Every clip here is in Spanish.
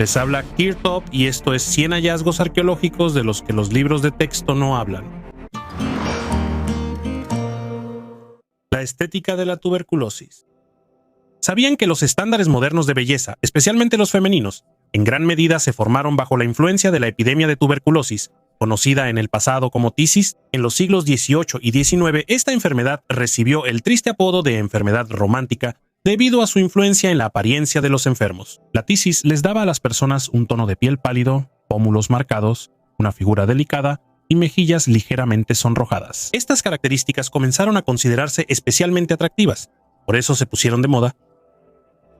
Les habla Kirtop y esto es 100 hallazgos arqueológicos de los que los libros de texto no hablan. La estética de la tuberculosis. ¿Sabían que los estándares modernos de belleza, especialmente los femeninos, en gran medida se formaron bajo la influencia de la epidemia de tuberculosis, conocida en el pasado como tisis? En los siglos XVIII y XIX, esta enfermedad recibió el triste apodo de enfermedad romántica debido a su influencia en la apariencia de los enfermos. La tisis les daba a las personas un tono de piel pálido, pómulos marcados, una figura delicada y mejillas ligeramente sonrojadas. Estas características comenzaron a considerarse especialmente atractivas, por eso se pusieron de moda,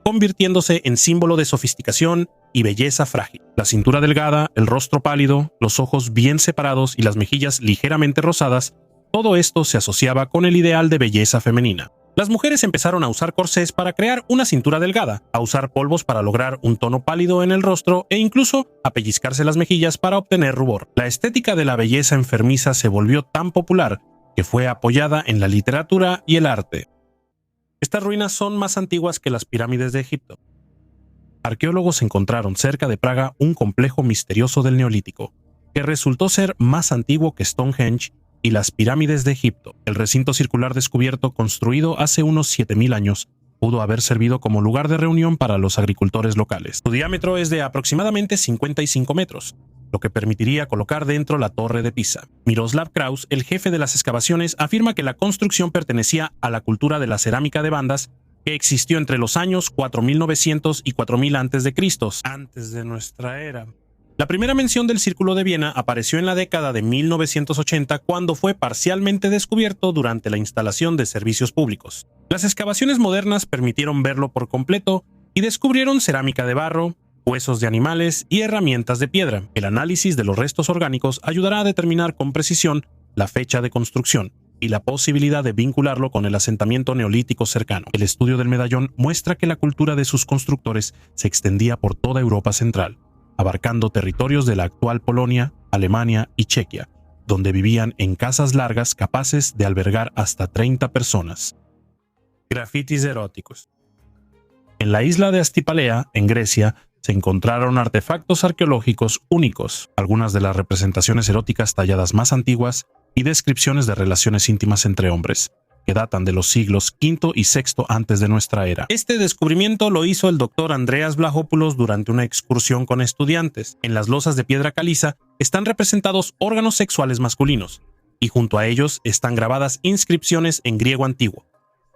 convirtiéndose en símbolo de sofisticación y belleza frágil. La cintura delgada, el rostro pálido, los ojos bien separados y las mejillas ligeramente rosadas, todo esto se asociaba con el ideal de belleza femenina. Las mujeres empezaron a usar corsés para crear una cintura delgada, a usar polvos para lograr un tono pálido en el rostro e incluso a pellizcarse las mejillas para obtener rubor. La estética de la belleza enfermiza se volvió tan popular que fue apoyada en la literatura y el arte. Estas ruinas son más antiguas que las pirámides de Egipto. Arqueólogos encontraron cerca de Praga un complejo misterioso del Neolítico, que resultó ser más antiguo que Stonehenge y las pirámides de Egipto. El recinto circular descubierto, construido hace unos 7000 años, pudo haber servido como lugar de reunión para los agricultores locales. Su diámetro es de aproximadamente 55 metros, lo que permitiría colocar dentro la Torre de Pisa. Miroslav Kraus, el jefe de las excavaciones, afirma que la construcción pertenecía a la cultura de la cerámica de bandas que existió entre los años 4900 y 4000 a.C., antes de nuestra era. La primera mención del Círculo de Viena apareció en la década de 1980 cuando fue parcialmente descubierto durante la instalación de servicios públicos. Las excavaciones modernas permitieron verlo por completo y descubrieron cerámica de barro, huesos de animales y herramientas de piedra. El análisis de los restos orgánicos ayudará a determinar con precisión la fecha de construcción y la posibilidad de vincularlo con el asentamiento neolítico cercano. El estudio del medallón muestra que la cultura de sus constructores se extendía por toda Europa Central, abarcando territorios de la actual Polonia, Alemania y Chequia, donde vivían en casas largas capaces de albergar hasta 30 personas. Grafitis eróticos. En la isla de Astipalea, en Grecia, se encontraron artefactos arqueológicos únicos, algunas de las representaciones eróticas talladas más antiguas y descripciones de relaciones íntimas entre hombres, que datan de los siglos V y VI antes de nuestra era. Este descubrimiento lo hizo el doctor Andreas Vlachopoulos durante una excursión con estudiantes. En las losas de piedra caliza están representados órganos sexuales masculinos, y junto a ellos están grabadas inscripciones en griego antiguo.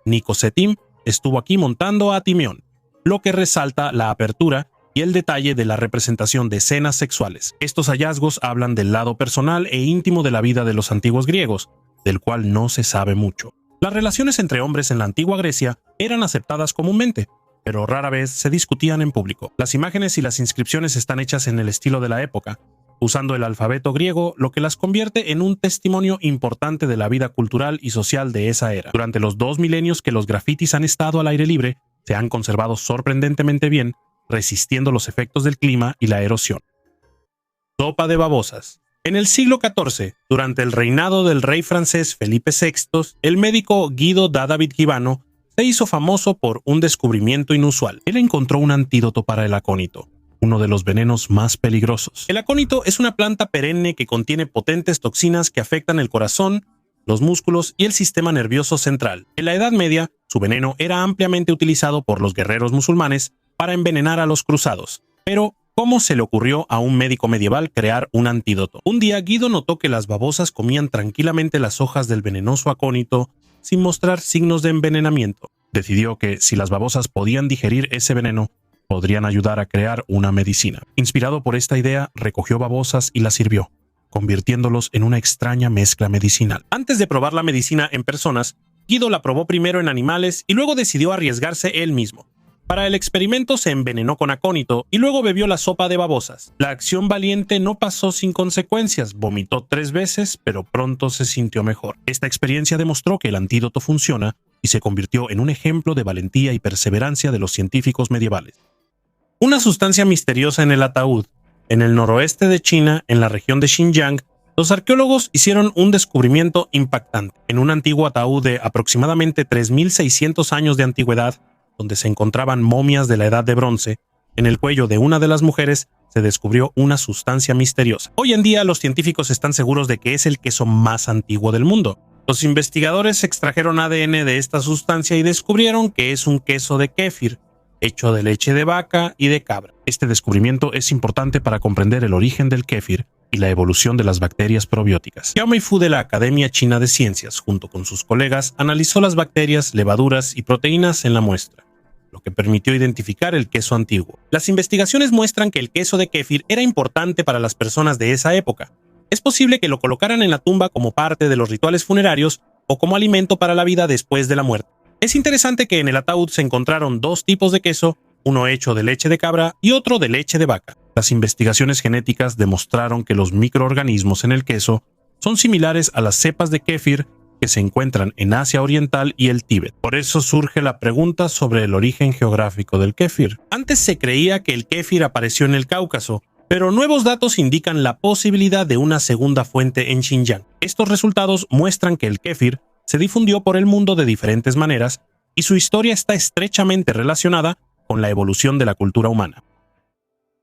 Nikos Etim estuvo aquí montando a Timión, lo que resalta la apertura y el detalle de la representación de escenas sexuales. Estos hallazgos hablan del lado personal e íntimo de la vida de los antiguos griegos, del cual no se sabe mucho. Las relaciones entre hombres en la antigua Grecia eran aceptadas comúnmente, pero rara vez se discutían en público. Las imágenes y las inscripciones están hechas en el estilo de la época, usando el alfabeto griego, lo que las convierte en un testimonio importante de la vida cultural y social de esa era. Durante los 2 milenios que los grafitis han estado al aire libre, se han conservado sorprendentemente bien, resistiendo los efectos del clima y la erosión. Sopa de babosas. En el siglo XIV, durante el reinado del rey francés Felipe VI, el médico Guido da David Gibano se hizo famoso por un descubrimiento inusual. Él encontró un antídoto para el acónito, uno de los venenos más peligrosos. El acónito es una planta perenne que contiene potentes toxinas que afectan el corazón, los músculos y el sistema nervioso central. En la Edad Media, su veneno era ampliamente utilizado por los guerreros musulmanes para envenenar a los cruzados. Pero, ¿cómo se le ocurrió a un médico medieval crear un antídoto? Un día Guido notó que las babosas comían tranquilamente las hojas del venenoso acónito sin mostrar signos de envenenamiento. Decidió que si las babosas podían digerir ese veneno, podrían ayudar a crear una medicina. Inspirado por esta idea, recogió babosas y las sirvió, convirtiéndolos en una extraña mezcla medicinal. Antes de probar la medicina en personas, Guido la probó primero en animales y luego decidió arriesgarse él mismo. Para el experimento se envenenó con acónito y luego bebió la sopa de babosas. La acción valiente no pasó sin consecuencias, vomitó 3 veces, pero pronto se sintió mejor. Esta experiencia demostró que el antídoto funciona y se convirtió en un ejemplo de valentía y perseverancia de los científicos medievales. Una sustancia misteriosa en el ataúd. En el noroeste de China, en la región de Xinjiang, los arqueólogos hicieron un descubrimiento impactante. En un antiguo ataúd de aproximadamente 3600 años de antigüedad, donde se encontraban momias de la Edad de Bronce, En el cuello de una de las mujeres se descubrió una sustancia misteriosa. Hoy en día los científicos están seguros de que es el queso más antiguo del mundo. Los investigadores extrajeron ADN de esta sustancia y descubrieron que es un queso de kéfir, hecho de leche de vaca y de cabra. Este descubrimiento es importante para comprender el origen del kéfir y la evolución de las bacterias probióticas. Xiao Meifu de la Academia China de Ciencias, junto con sus colegas, analizó las bacterias, levaduras y proteínas en la muestra, lo que permitió identificar el queso antiguo. Las investigaciones muestran que el queso de kéfir era importante para las personas de esa época. Es posible que lo colocaran en la tumba como parte de los rituales funerarios o como alimento para la vida después de la muerte. Es interesante que en el ataúd se encontraron dos tipos de queso, uno hecho de leche de cabra y otro de leche de vaca. Las investigaciones genéticas demostraron que los microorganismos en el queso son similares a las cepas de kéfir que se encuentran en Asia Oriental y el Tíbet. Por eso surge la pregunta sobre el origen geográfico del kéfir. Antes se creía que el kéfir apareció en el Cáucaso, pero nuevos datos indican la posibilidad de una segunda fuente en Xinjiang. Estos resultados muestran que el kéfir se difundió por el mundo de diferentes maneras y su historia está estrechamente relacionada con la evolución de la cultura humana.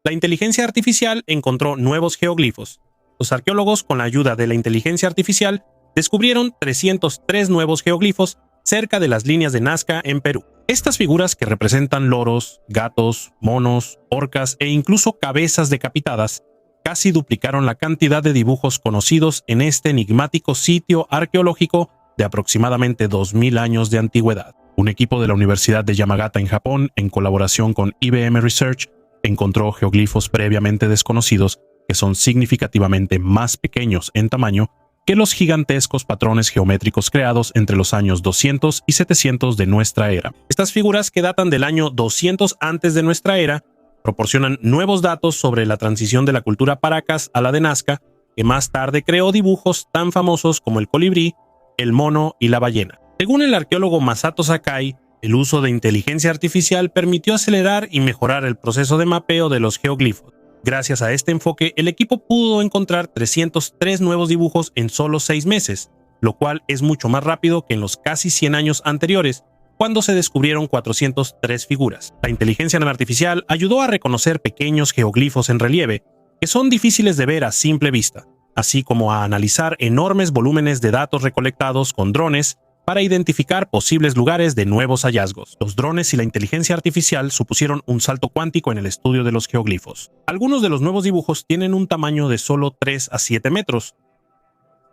La inteligencia artificial encontró nuevos geoglifos. Los arqueólogos, con la ayuda de la inteligencia artificial, descubrieron 303 nuevos geoglifos cerca de las líneas de Nazca en Perú. Estas figuras, que representan loros, gatos, monos, orcas e incluso cabezas decapitadas, casi duplicaron la cantidad de dibujos conocidos en este enigmático sitio arqueológico de aproximadamente 2000 años de antigüedad. Un equipo de la Universidad de Yamagata en Japón, en colaboración con IBM Research, encontró geoglifos previamente desconocidos que son significativamente más pequeños en tamaño que los gigantescos patrones geométricos creados entre los años 200 y 700 de nuestra era. Estas figuras, que datan del año 200 antes de nuestra era, proporcionan nuevos datos sobre la transición de la cultura Paracas a la de Nazca, que más tarde creó dibujos tan famosos como el colibrí, el mono y la ballena. Según el arqueólogo Masato Sakai, el uso de inteligencia artificial permitió acelerar y mejorar el proceso de mapeo de los geoglifos. Gracias a este enfoque, el equipo pudo encontrar 303 nuevos dibujos en solo 6 meses, lo cual es mucho más rápido que en los casi 100 años anteriores, cuando se descubrieron 403 figuras. La inteligencia artificial ayudó a reconocer pequeños geoglifos en relieve, que son difíciles de ver a simple vista, así como a analizar enormes volúmenes de datos recolectados con drones para identificar posibles lugares de nuevos hallazgos. Los drones y la inteligencia artificial supusieron un salto cuántico en el estudio de los geoglifos. Algunos de los nuevos dibujos tienen un tamaño de solo 3 a 7 metros,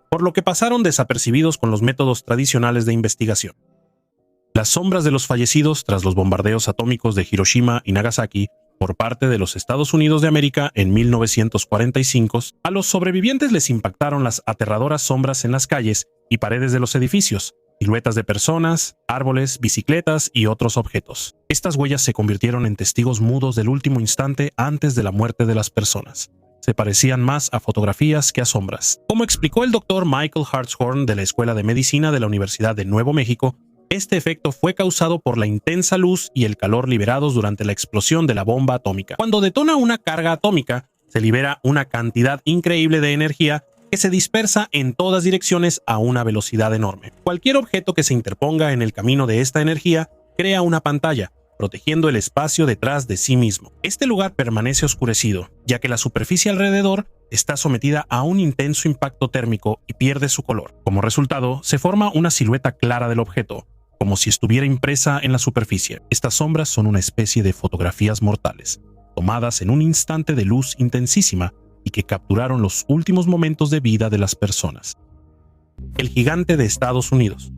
por lo que pasaron desapercibidos con los métodos tradicionales de investigación. Las sombras de los fallecidos tras los bombardeos atómicos de Hiroshima y Nagasaki por parte de los Estados Unidos de América en 1945, a los sobrevivientes les impactaron las aterradoras sombras en las calles y paredes de los edificios, siluetas de personas, árboles, bicicletas y otros objetos. Estas huellas se convirtieron en testigos mudos del último instante antes de la muerte de las personas. Se parecían más a fotografías que a sombras. Como explicó el Dr. Michael Hartshorn de la Escuela de Medicina de la Universidad de Nuevo México, este efecto fue causado por la intensa luz y el calor liberados durante la explosión de la bomba atómica. Cuando detona una carga atómica, se libera una cantidad increíble de energía que se dispersa en todas direcciones a una velocidad enorme. Cualquier objeto que se interponga en el camino de esta energía crea una pantalla, protegiendo el espacio detrás de sí mismo. Este lugar permanece oscurecido, ya que la superficie alrededor está sometida a un intenso impacto térmico y pierde su color. Como resultado, se forma una silueta clara del objeto, como si estuviera impresa en la superficie. Estas sombras son una especie de fotografías mortales, tomadas en un instante de luz intensísima y que capturaron los últimos momentos de vida de las personas. El gigante de Estados Unidos.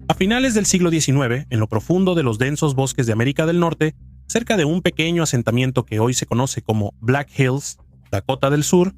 A finales del siglo XIX, en lo profundo de los densos bosques de América del Norte, cerca de un pequeño asentamiento que hoy se conoce como Black Hills, Dakota del Sur,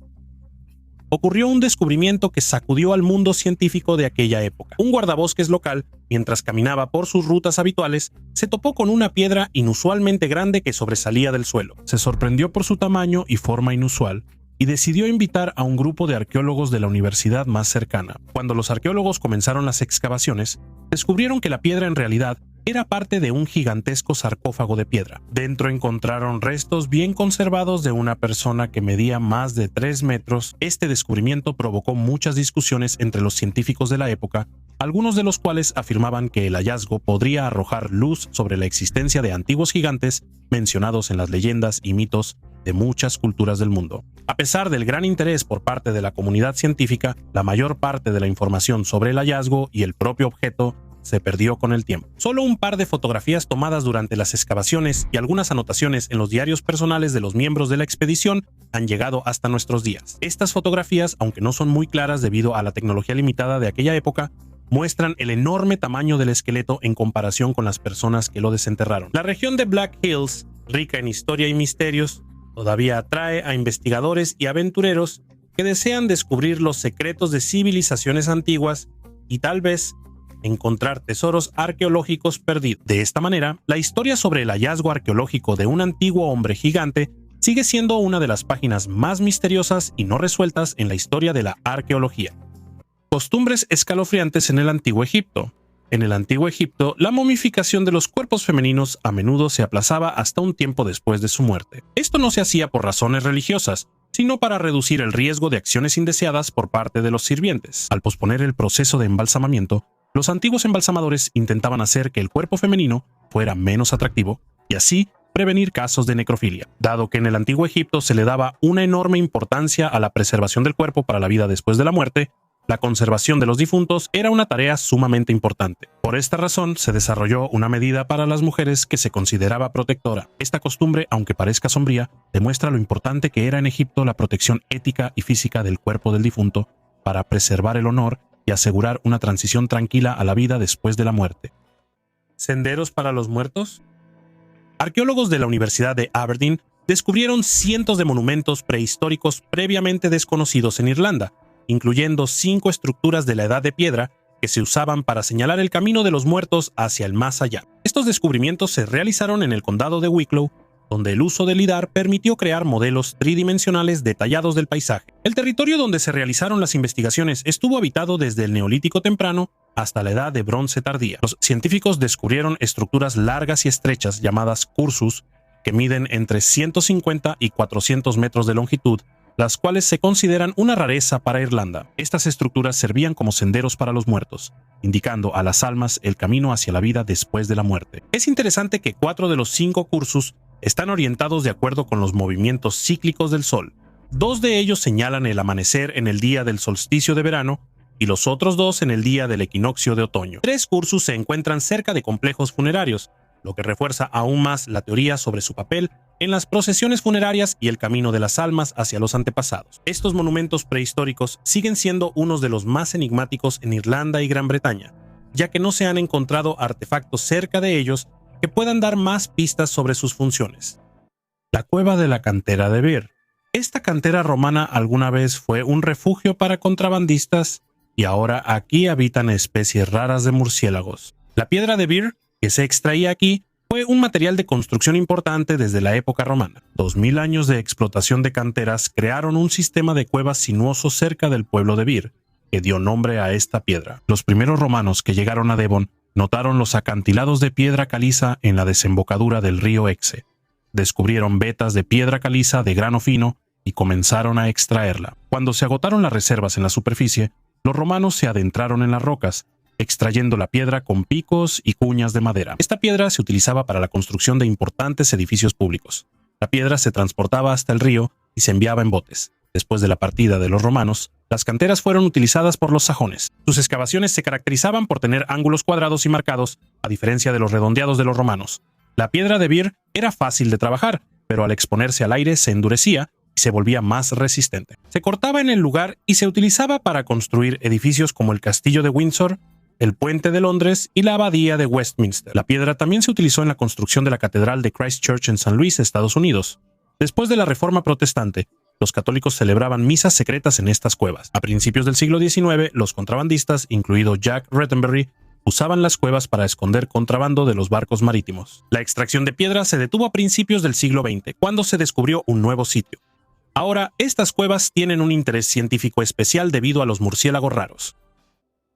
ocurrió un descubrimiento que sacudió al mundo científico de aquella época. Un guardabosques local, mientras caminaba por sus rutas habituales, se topó con una piedra inusualmente grande que sobresalía del suelo. Se sorprendió por su tamaño y forma inusual, y decidió invitar a un grupo de arqueólogos de la universidad más cercana. Cuando los arqueólogos comenzaron las excavaciones, descubrieron que la piedra en realidad era parte de un gigantesco sarcófago de piedra. Dentro encontraron restos bien conservados de una persona que medía más de 3 metros. Este descubrimiento provocó muchas discusiones entre los científicos de la época, algunos de los cuales afirmaban que el hallazgo podría arrojar luz sobre la existencia de antiguos gigantes mencionados en las leyendas y mitos de muchas culturas del mundo. A pesar del gran interés por parte de la comunidad científica, la mayor parte de la información sobre el hallazgo y el propio objeto se perdió con el tiempo. Solo un par de fotografías tomadas durante las excavaciones y algunas anotaciones en los diarios personales de los miembros de la expedición han llegado hasta nuestros días. Estas fotografías, aunque no son muy claras debido a la tecnología limitada de aquella época, muestran el enorme tamaño del esqueleto en comparación con las personas que lo desenterraron. La región de Black Hills, rica en historia y misterios, todavía atrae a investigadores y aventureros que desean descubrir los secretos de civilizaciones antiguas y tal vez encontrar tesoros arqueológicos perdidos. De esta manera, la historia sobre el hallazgo arqueológico de un antiguo hombre gigante sigue siendo una de las páginas más misteriosas y no resueltas en la historia de la arqueología. Costumbres escalofriantes en el Antiguo Egipto. En el Antiguo Egipto, la momificación de los cuerpos femeninos a menudo se aplazaba hasta un tiempo después de su muerte. Esto no se hacía por razones religiosas, sino para reducir el riesgo de acciones indeseadas por parte de los sirvientes. Al posponer el proceso de embalsamamiento, los antiguos embalsamadores intentaban hacer que el cuerpo femenino fuera menos atractivo y así prevenir casos de necrofilia. Dado que en el Antiguo Egipto se le daba una enorme importancia a la preservación del cuerpo para la vida después de la muerte, la conservación de los difuntos era una tarea sumamente importante. Por esta razón, se desarrolló una medida para las mujeres que se consideraba protectora. Esta costumbre, aunque parezca sombría, demuestra lo importante que era en Egipto la protección ética y física del cuerpo del difunto para preservar el honor y asegurar una transición tranquila a la vida después de la muerte. ¿Senderos para los muertos? Arqueólogos de la Universidad de Aberdeen descubrieron cientos de monumentos prehistóricos previamente desconocidos en Irlanda, incluyendo 5 estructuras de la Edad de Piedra que se usaban para señalar el camino de los muertos hacia el más allá. Estos descubrimientos se realizaron en el condado de Wicklow, donde el uso del lidar permitió crear modelos tridimensionales detallados del paisaje. El territorio donde se realizaron las investigaciones estuvo habitado desde el Neolítico temprano hasta la Edad de Bronce tardía. Los científicos descubrieron estructuras largas y estrechas llamadas cursus, que miden entre 150 y 400 metros de longitud, las cuales se consideran una rareza para Irlanda. Estas estructuras servían como senderos para los muertos, indicando a las almas el camino hacia la vida después de la muerte. Es interesante que 4 de los 5 cursus están orientados de acuerdo con los movimientos cíclicos del Sol. 2 de ellos señalan el amanecer en el día del solsticio de verano y los otros 2 en el día del equinoccio de otoño. 3 cursus se encuentran cerca de complejos funerarios, lo que refuerza aún más la teoría sobre su papel en las procesiones funerarias y el camino de las almas hacia los antepasados. Estos monumentos prehistóricos siguen siendo unos de los más enigmáticos en Irlanda y Gran Bretaña, ya que no se han encontrado artefactos cerca de ellos que puedan dar más pistas sobre sus funciones. La cueva de la cantera de Birr. Esta cantera romana alguna vez fue un refugio para contrabandistas y ahora aquí habitan especies raras de murciélagos. La piedra de Birr, que se extraía aquí, fue un material de construcción importante desde la época romana. 2000 años de explotación de canteras crearon un sistema de cuevas sinuosos cerca del pueblo de Birr, que dio nombre a esta piedra. Los primeros romanos que llegaron a Devon notaron los acantilados de piedra caliza en la desembocadura del río Exe. Descubrieron vetas de piedra caliza de grano fino y comenzaron a extraerla. Cuando se agotaron las reservas en la superficie, los romanos se adentraron en las rocas, extrayendo la piedra con picos y cuñas de madera. Esta piedra se utilizaba para la construcción de importantes edificios públicos. La piedra se transportaba hasta el río y se enviaba en botes. Después de la partida de los romanos, las canteras fueron utilizadas por los sajones. Sus excavaciones se caracterizaban por tener ángulos cuadrados y marcados, a diferencia de los redondeados de los romanos. La piedra de Birr era fácil de trabajar, pero al exponerse al aire se endurecía y se volvía más resistente. Se cortaba en el lugar y se utilizaba para construir edificios como el Castillo de Windsor, el Puente de Londres y la Abadía de Westminster. La piedra también se utilizó en la construcción de la Catedral de Christ Church en San Luis, Estados Unidos. Después de la Reforma Protestante, los católicos celebraban misas secretas en estas cuevas. A principios del siglo XIX, los contrabandistas, incluido Jack Rattenbury, usaban las cuevas para esconder contrabando de los barcos marítimos. La extracción de piedra se detuvo a principios del siglo XX, cuando se descubrió un nuevo sitio. Ahora, estas cuevas tienen un interés científico especial debido a los murciélagos raros.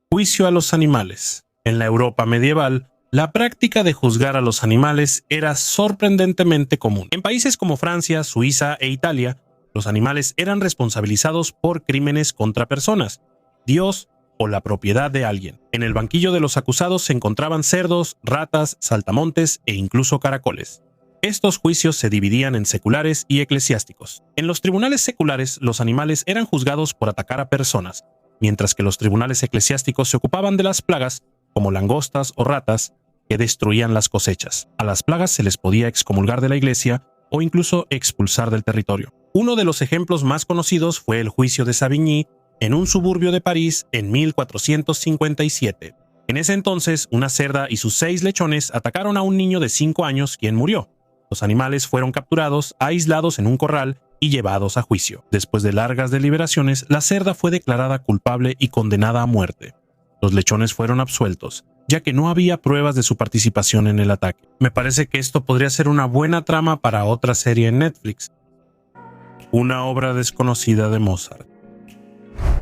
Juicio a los animales. En la Europa medieval, La práctica de juzgar a los animales era sorprendentemente común. En países como Francia, Suiza e Italia, los animales eran responsabilizados por crímenes contra personas, Dios o la propiedad de alguien. En el banquillo de los acusados se encontraban cerdos, ratas, saltamontes e incluso caracoles. Estos juicios se dividían en seculares y eclesiásticos. En los tribunales seculares, los animales eran juzgados por atacar a personas, mientras que los tribunales eclesiásticos se ocupaban de las plagas, como langostas o ratas, que destruían las cosechas. A las plagas se les podía excomulgar de la iglesia o incluso expulsar del territorio. Uno de los ejemplos más conocidos fue el juicio de Savigny en un suburbio de París en 1457. En ese entonces, una cerda y sus 6 lechones atacaron a un niño de 5 años, quien murió. Los animales fueron capturados, aislados en un corral y llevados a juicio. Después de largas deliberaciones, la cerda fue declarada culpable y condenada a muerte. Los lechones fueron absueltos, ya que no había pruebas de su participación en el ataque. Me parece que esto podría ser una buena trama para otra serie en Netflix. Una obra desconocida de Mozart.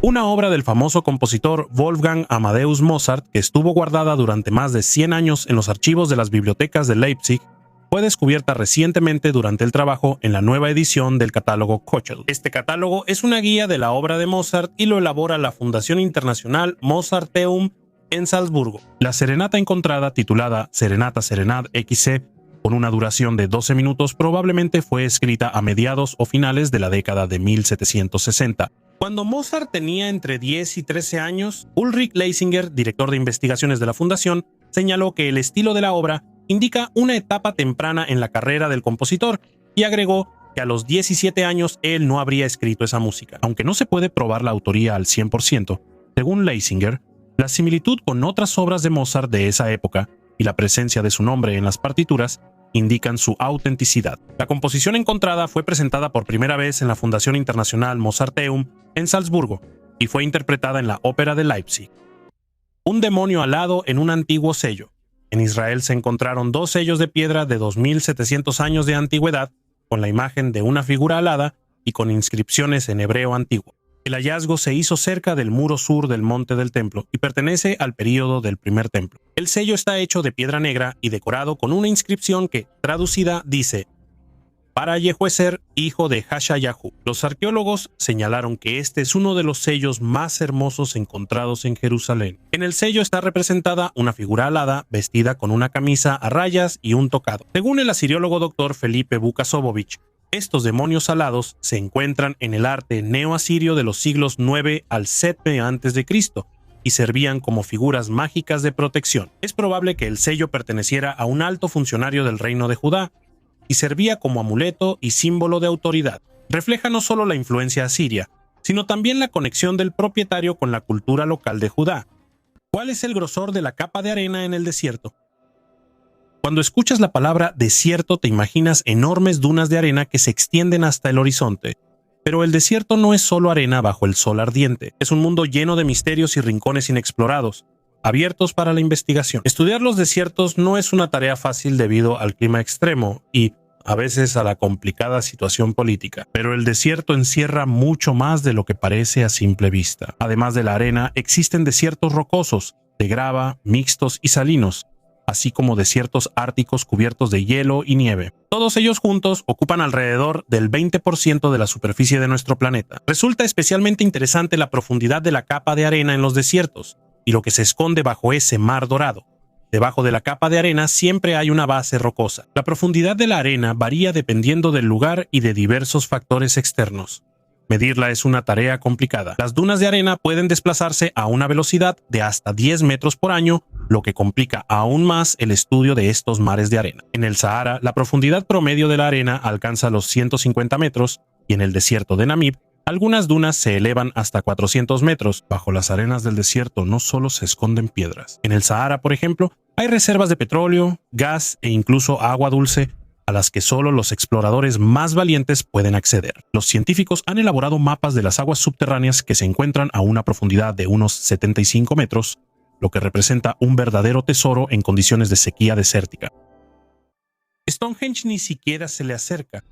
Una obra del famoso compositor Wolfgang Amadeus Mozart, que estuvo guardada durante más de 100 años en los archivos de las bibliotecas de Leipzig, fue descubierta recientemente durante el trabajo en la nueva edición del catálogo Köchel. Este catálogo es una guía de la obra de Mozart y lo elabora la Fundación Internacional Mozarteum en Salzburgo. La serenata encontrada, titulada Serenata Serenade XC, con una duración de 12 minutos, probablemente fue escrita a mediados o finales de la década de 1760. Cuando Mozart tenía entre 10 y 13 años, Ulrich Leisinger, director de investigaciones de la fundación, señaló que el estilo de la obra indica una etapa temprana en la carrera del compositor y agregó que a los 17 años él no habría escrito esa música. Aunque no se puede probar la autoría al 100%, según Leisinger, la similitud con otras obras de Mozart de esa época y la presencia de su nombre en las partituras indican su autenticidad. La composición encontrada fue presentada por primera vez en la Fundación Internacional Mozarteum en Salzburgo y fue interpretada en la Ópera de Leipzig. Un demonio alado en un antiguo sello. En Israel se encontraron 2 sellos de piedra de 2700 años de antigüedad con la imagen de una figura alada y con inscripciones en hebreo antiguo. El hallazgo se hizo cerca del muro sur del monte del templo y pertenece al período del primer templo. El sello está hecho de piedra negra y decorado con una inscripción que, traducida, dice: para Yehuezer, hijo de Hashayahu. Los arqueólogos señalaron que este es uno de los sellos más hermosos encontrados en Jerusalén. En el sello está representada una figura alada vestida con una camisa a rayas y un tocado. Según el asiriólogo Dr. Felipe Vukasovic, estos demonios alados se encuentran en el arte neoasirio de los siglos 9 al 7 a.C. y servían como figuras mágicas de protección. Es probable que el sello perteneciera a un alto funcionario del reino de Judá y servía como amuleto y símbolo de autoridad. Refleja no solo la influencia asiria, sino también la conexión del propietario con la cultura local de Judá. ¿Cuál es el grosor de la capa de arena en el desierto? Cuando escuchas la palabra desierto te imaginas enormes dunas de arena que se extienden hasta el horizonte. Pero el desierto no es solo arena bajo el sol ardiente, es un mundo lleno de misterios y rincones inexplorados, abiertos para la investigación. Estudiar los desiertos no es una tarea fácil debido al clima extremo y, a veces, a la complicada situación política. Pero el desierto encierra mucho más de lo que parece a simple vista. Además de la arena, existen desiertos rocosos, de grava, mixtos y salinos, así como desiertos árticos cubiertos de hielo y nieve. Todos ellos juntos ocupan alrededor del 20% de la superficie de nuestro planeta. Resulta especialmente interesante la profundidad de la capa de arena en los desiertos y lo que se esconde bajo ese mar dorado. Debajo de la capa de arena siempre hay una base rocosa. La profundidad de la arena varía dependiendo del lugar y de diversos factores externos. Medirla es una tarea complicada. Las dunas de arena pueden desplazarse a una velocidad de hasta 10 metros por año, lo que complica aún más el estudio de estos mares de arena. En el Sahara, la profundidad promedio de la arena alcanza los 150 metros y en el desierto de Namib, algunas dunas se elevan hasta 400 metros. Bajo las arenas del desierto no solo se esconden piedras. En el Sahara, por ejemplo, hay reservas de petróleo, gas e incluso agua dulce a las que solo los exploradores más valientes pueden acceder. Los científicos han elaborado mapas de las aguas subterráneas que se encuentran a una profundidad de unos 75 metros, lo que representa un verdadero tesoro en condiciones de sequía desértica. Stonehenge ni siquiera se le acerca.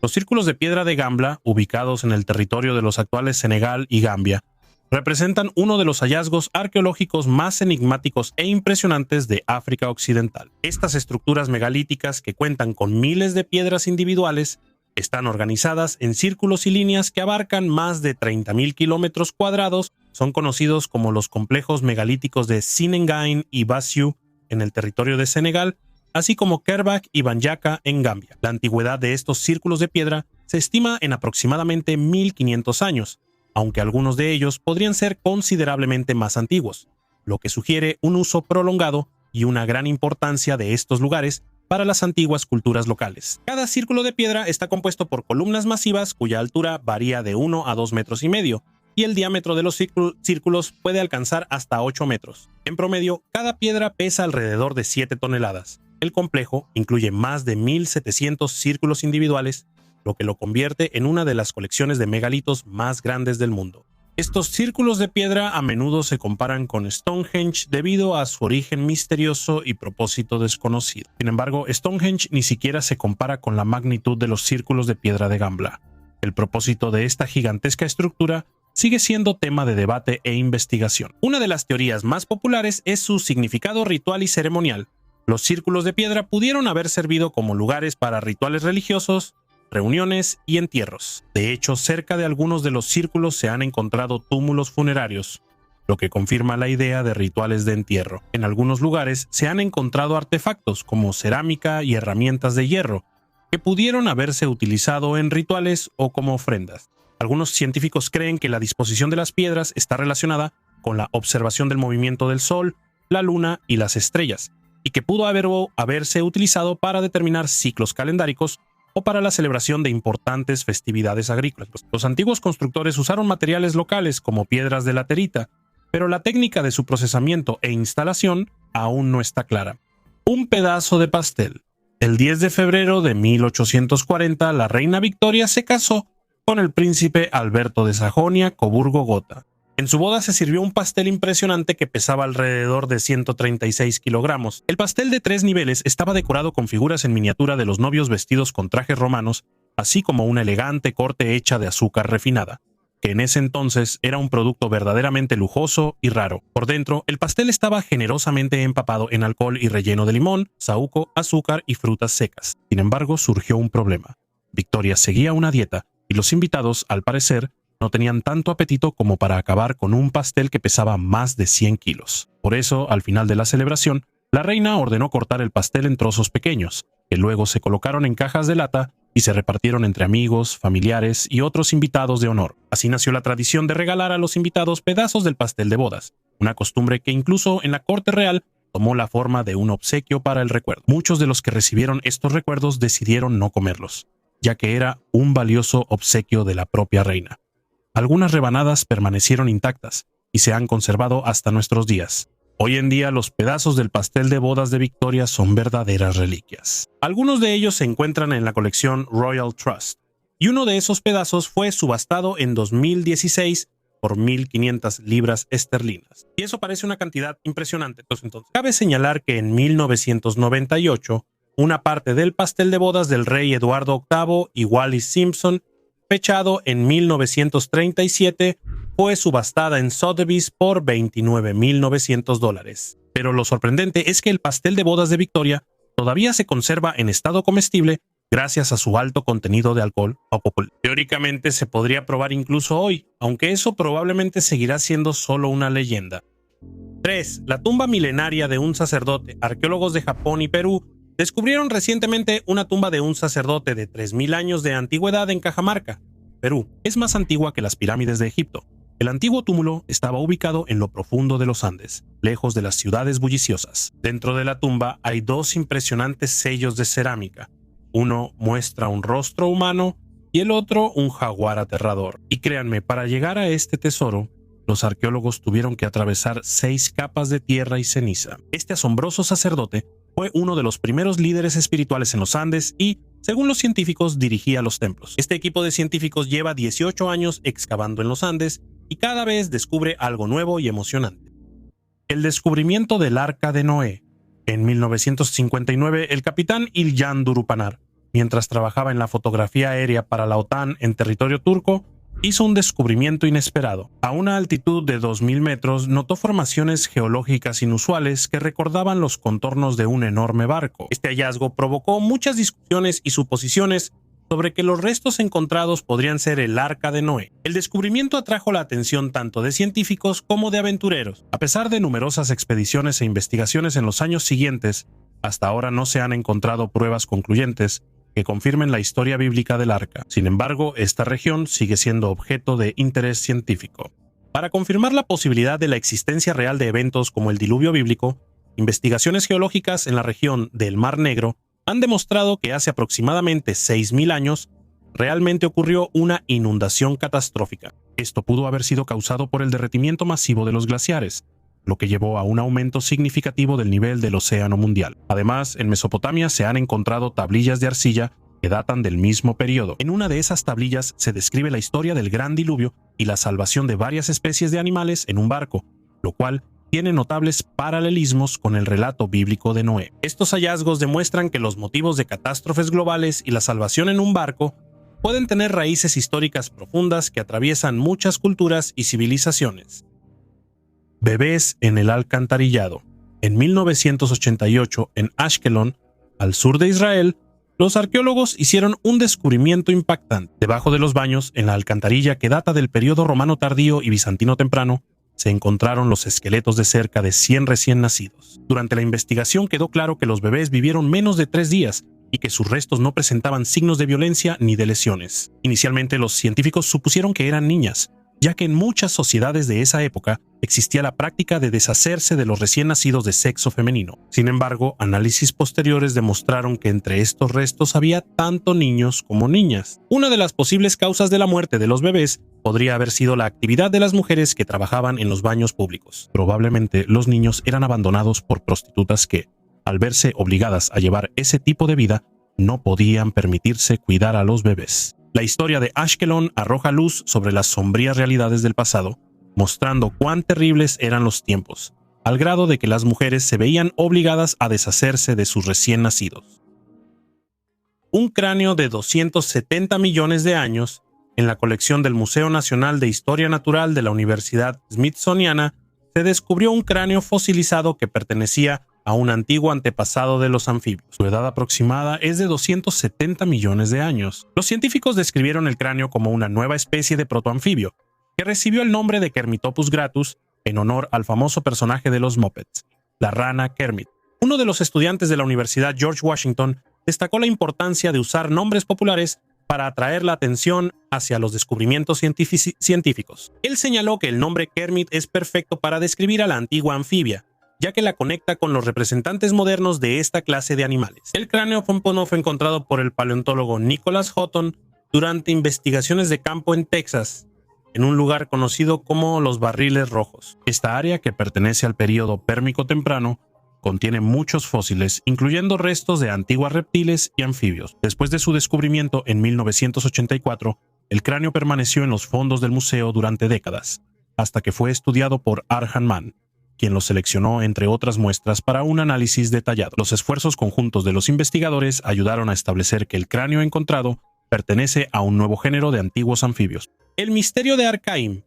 Los círculos de piedra de Gambla, ubicados en el territorio de los actuales Senegal y Gambia, representan uno de los hallazgos arqueológicos más enigmáticos e impresionantes de África Occidental. Estas estructuras megalíticas, que cuentan con miles de piedras individuales, están organizadas en círculos y líneas que abarcan más de 30.000 kilómetros cuadrados. Son conocidos como los complejos megalíticos de Sinengain y Bassiou en el territorio de Senegal, así como Kerbak y Banyaka en Gambia. La antigüedad de estos círculos de piedra se estima en aproximadamente 1500 años, aunque algunos de ellos podrían ser considerablemente más antiguos, lo que sugiere un uso prolongado y una gran importancia de estos lugares para las antiguas culturas locales. Cada círculo de piedra está compuesto por columnas masivas cuya altura varía de 1 a 2 metros y medio, y el diámetro de los círculos puede alcanzar hasta 8 metros. En promedio, cada piedra pesa alrededor de 7 toneladas. El complejo incluye más de 1.700 círculos individuales, lo que lo convierte en una de las colecciones de megalitos más grandes del mundo. Estos círculos de piedra a menudo se comparan con Stonehenge debido a su origen misterioso y propósito desconocido. Sin embargo, Stonehenge ni siquiera se compara con la magnitud de los círculos de piedra de Gambla. El propósito de esta gigantesca estructura sigue siendo tema de debate e investigación. Una de las teorías más populares es su significado ritual y ceremonial. Los círculos de piedra pudieron haber servido como lugares para rituales religiosos, reuniones y entierros. De hecho, cerca de algunos de los círculos se han encontrado túmulos funerarios, lo que confirma la idea de rituales de entierro. En algunos lugares se han encontrado artefactos como cerámica y herramientas de hierro, que pudieron haberse utilizado en rituales o como ofrendas. Algunos científicos creen que la disposición de las piedras está relacionada con la observación del movimiento del Sol, la Luna y las estrellas, y que pudo haberse utilizado para determinar ciclos calendáricos o para la celebración de importantes festividades agrícolas. Los antiguos constructores usaron materiales locales como piedras de laterita, pero la técnica de su procesamiento e instalación aún no está clara. Un pedazo de pastel. El 10 de febrero de 1840, la reina Victoria se casó con el príncipe Alberto de Sajonia-Coburgo-Gotha. En su boda se sirvió un pastel impresionante que pesaba alrededor de 136 kilogramos. El pastel de 3 niveles estaba decorado con figuras en miniatura de los novios vestidos con trajes romanos, así como una elegante corte hecha de azúcar refinada, que en ese entonces era un producto verdaderamente lujoso y raro. Por dentro, el pastel estaba generosamente empapado en alcohol y relleno de limón, saúco, azúcar y frutas secas. Sin embargo, surgió un problema. Victoria seguía una dieta y los invitados, al parecer, no tenían tanto apetito como para acabar con un pastel que pesaba más de 100 kilos. Por eso, al final de la celebración, la reina ordenó cortar el pastel en trozos pequeños, que luego se colocaron en cajas de lata y se repartieron entre amigos, familiares y otros invitados de honor. Así nació la tradición de regalar a los invitados pedazos del pastel de bodas, una costumbre que incluso en la corte real tomó la forma de un obsequio para el recuerdo. Muchos de los que recibieron estos recuerdos decidieron no comerlos, ya que era un valioso obsequio de la propia reina. Algunas rebanadas permanecieron intactas y se han conservado hasta nuestros días. Hoy en día los pedazos del pastel de bodas de Victoria son verdaderas reliquias. Algunos de ellos se encuentran en la colección Royal Trust, y uno de esos pedazos fue subastado en 2016 por 1.500 libras esterlinas. Y eso parece una cantidad impresionante. Entonces, cabe señalar que en 1998, una parte del pastel de bodas del rey Eduardo VIII y Wallis Simpson, fechado en 1937, fue subastada en Sotheby's por $29.900. Pero lo sorprendente es que el pastel de bodas de Victoria todavía se conserva en estado comestible gracias a su alto contenido de alcohol. Teóricamente se podría probar incluso hoy, aunque eso probablemente seguirá siendo solo una leyenda. 3. La tumba milenaria de un sacerdote. Arqueólogos de Japón y Perú descubrieron recientemente una tumba de un sacerdote de 3.000 años de antigüedad en Cajamarca, Perú. Es más antigua que las pirámides de Egipto. El antiguo túmulo estaba ubicado en lo profundo de los Andes, lejos de las ciudades bulliciosas. Dentro de la tumba hay 2 impresionantes sellos de cerámica. Uno muestra un rostro humano y el otro un jaguar aterrador. Y créanme, para llegar a este tesoro, los arqueólogos tuvieron que atravesar 6 capas de tierra y ceniza. Este asombroso sacerdote fue uno de los primeros líderes espirituales en los Andes y, según los científicos, dirigía los templos. Este equipo de científicos lleva 18 años excavando en los Andes y cada vez descubre algo nuevo y emocionante. El descubrimiento del Arca de Noé. En 1959, el capitán İlhan Durupanar, mientras trabajaba en la fotografía aérea para la OTAN en territorio turco, hizo un descubrimiento inesperado. A una altitud de 2000 metros, notó formaciones geológicas inusuales que recordaban los contornos de un enorme barco. Este hallazgo provocó muchas discusiones y suposiciones sobre que los restos encontrados podrían ser el Arca de Noé. El descubrimiento atrajo la atención tanto de científicos como de aventureros. A pesar de numerosas expediciones e investigaciones en los años siguientes, hasta ahora no se han encontrado pruebas concluyentes que confirmen la historia bíblica del Arca. Sin embargo, esta región sigue siendo objeto de interés científico. Para confirmar la posibilidad de la existencia real de eventos como el diluvio bíblico, investigaciones geológicas en la región del Mar Negro han demostrado que hace aproximadamente 6.000 años realmente ocurrió una inundación catastrófica. Esto pudo haber sido causado por el derretimiento masivo de los glaciares, lo que llevó a un aumento significativo del nivel del océano mundial. Además, en Mesopotamia se han encontrado tablillas de arcilla que datan del mismo periodo. En una de esas tablillas se describe la historia del gran diluvio y la salvación de varias especies de animales en un barco, lo cual tiene notables paralelismos con el relato bíblico de Noé. Estos hallazgos demuestran que los motivos de catástrofes globales y la salvación en un barco pueden tener raíces históricas profundas que atraviesan muchas culturas y civilizaciones. Bebés en el alcantarillado. En 1988, en Ashkelon, al sur de Israel, los arqueólogos hicieron un descubrimiento impactante. Debajo de los baños, en la alcantarilla que data del periodo romano tardío y bizantino temprano, se encontraron los esqueletos de cerca de 100 recién nacidos. Durante la investigación quedó claro que los bebés vivieron menos de 3 días y que sus restos no presentaban signos de violencia ni de lesiones. Inicialmente los científicos supusieron que eran niñas, ya que en muchas sociedades de esa época existía la práctica de deshacerse de los recién nacidos de sexo femenino. Sin embargo, análisis posteriores demostraron que entre estos restos había tanto niños como niñas. Una de las posibles causas de la muerte de los bebés podría haber sido la actividad de las mujeres que trabajaban en los baños públicos. Probablemente los niños eran abandonados por prostitutas que, al verse obligadas a llevar ese tipo de vida, no podían permitirse cuidar a los bebés. La historia de Ashkelon arroja luz sobre las sombrías realidades del pasado, mostrando cuán terribles eran los tiempos, al grado de que las mujeres se veían obligadas a deshacerse de sus recién nacidos. Un cráneo de 270 millones de años, en la colección del Museo Nacional de Historia Natural de la Universidad Smithsoniana, se descubrió un cráneo fosilizado que pertenecía a un antiguo antepasado de los anfibios. Su edad aproximada es de 270 millones de años. Los científicos describieron el cráneo como una nueva especie de protoanfibio, que recibió el nombre de Kermitopus gratus en honor al famoso personaje de los Muppets, la rana Kermit. Uno de los estudiantes de la Universidad George Washington destacó la importancia de usar nombres populares para atraer la atención hacia los descubrimientos científicos. Él señaló que el nombre Kermit es perfecto para describir a la antigua anfibia, ya que la conecta con los representantes modernos de esta clase de animales. El cráneo pompono fue encontrado por el paleontólogo Nicholas Houghton durante investigaciones de campo en Texas, en un lugar conocido como los Barriles Rojos. Esta área, que pertenece al período Pérmico temprano, contiene muchos fósiles, incluyendo restos de antiguos reptiles y anfibios. Después de su descubrimiento en 1984, el cráneo permaneció en los fondos del museo durante décadas, hasta que fue estudiado por Arjan Mann, quien lo seleccionó entre otras muestras para un análisis detallado. Los esfuerzos conjuntos de los investigadores ayudaron a establecer que el cráneo encontrado pertenece a un nuevo género de antiguos anfibios. El misterio de Arkaim.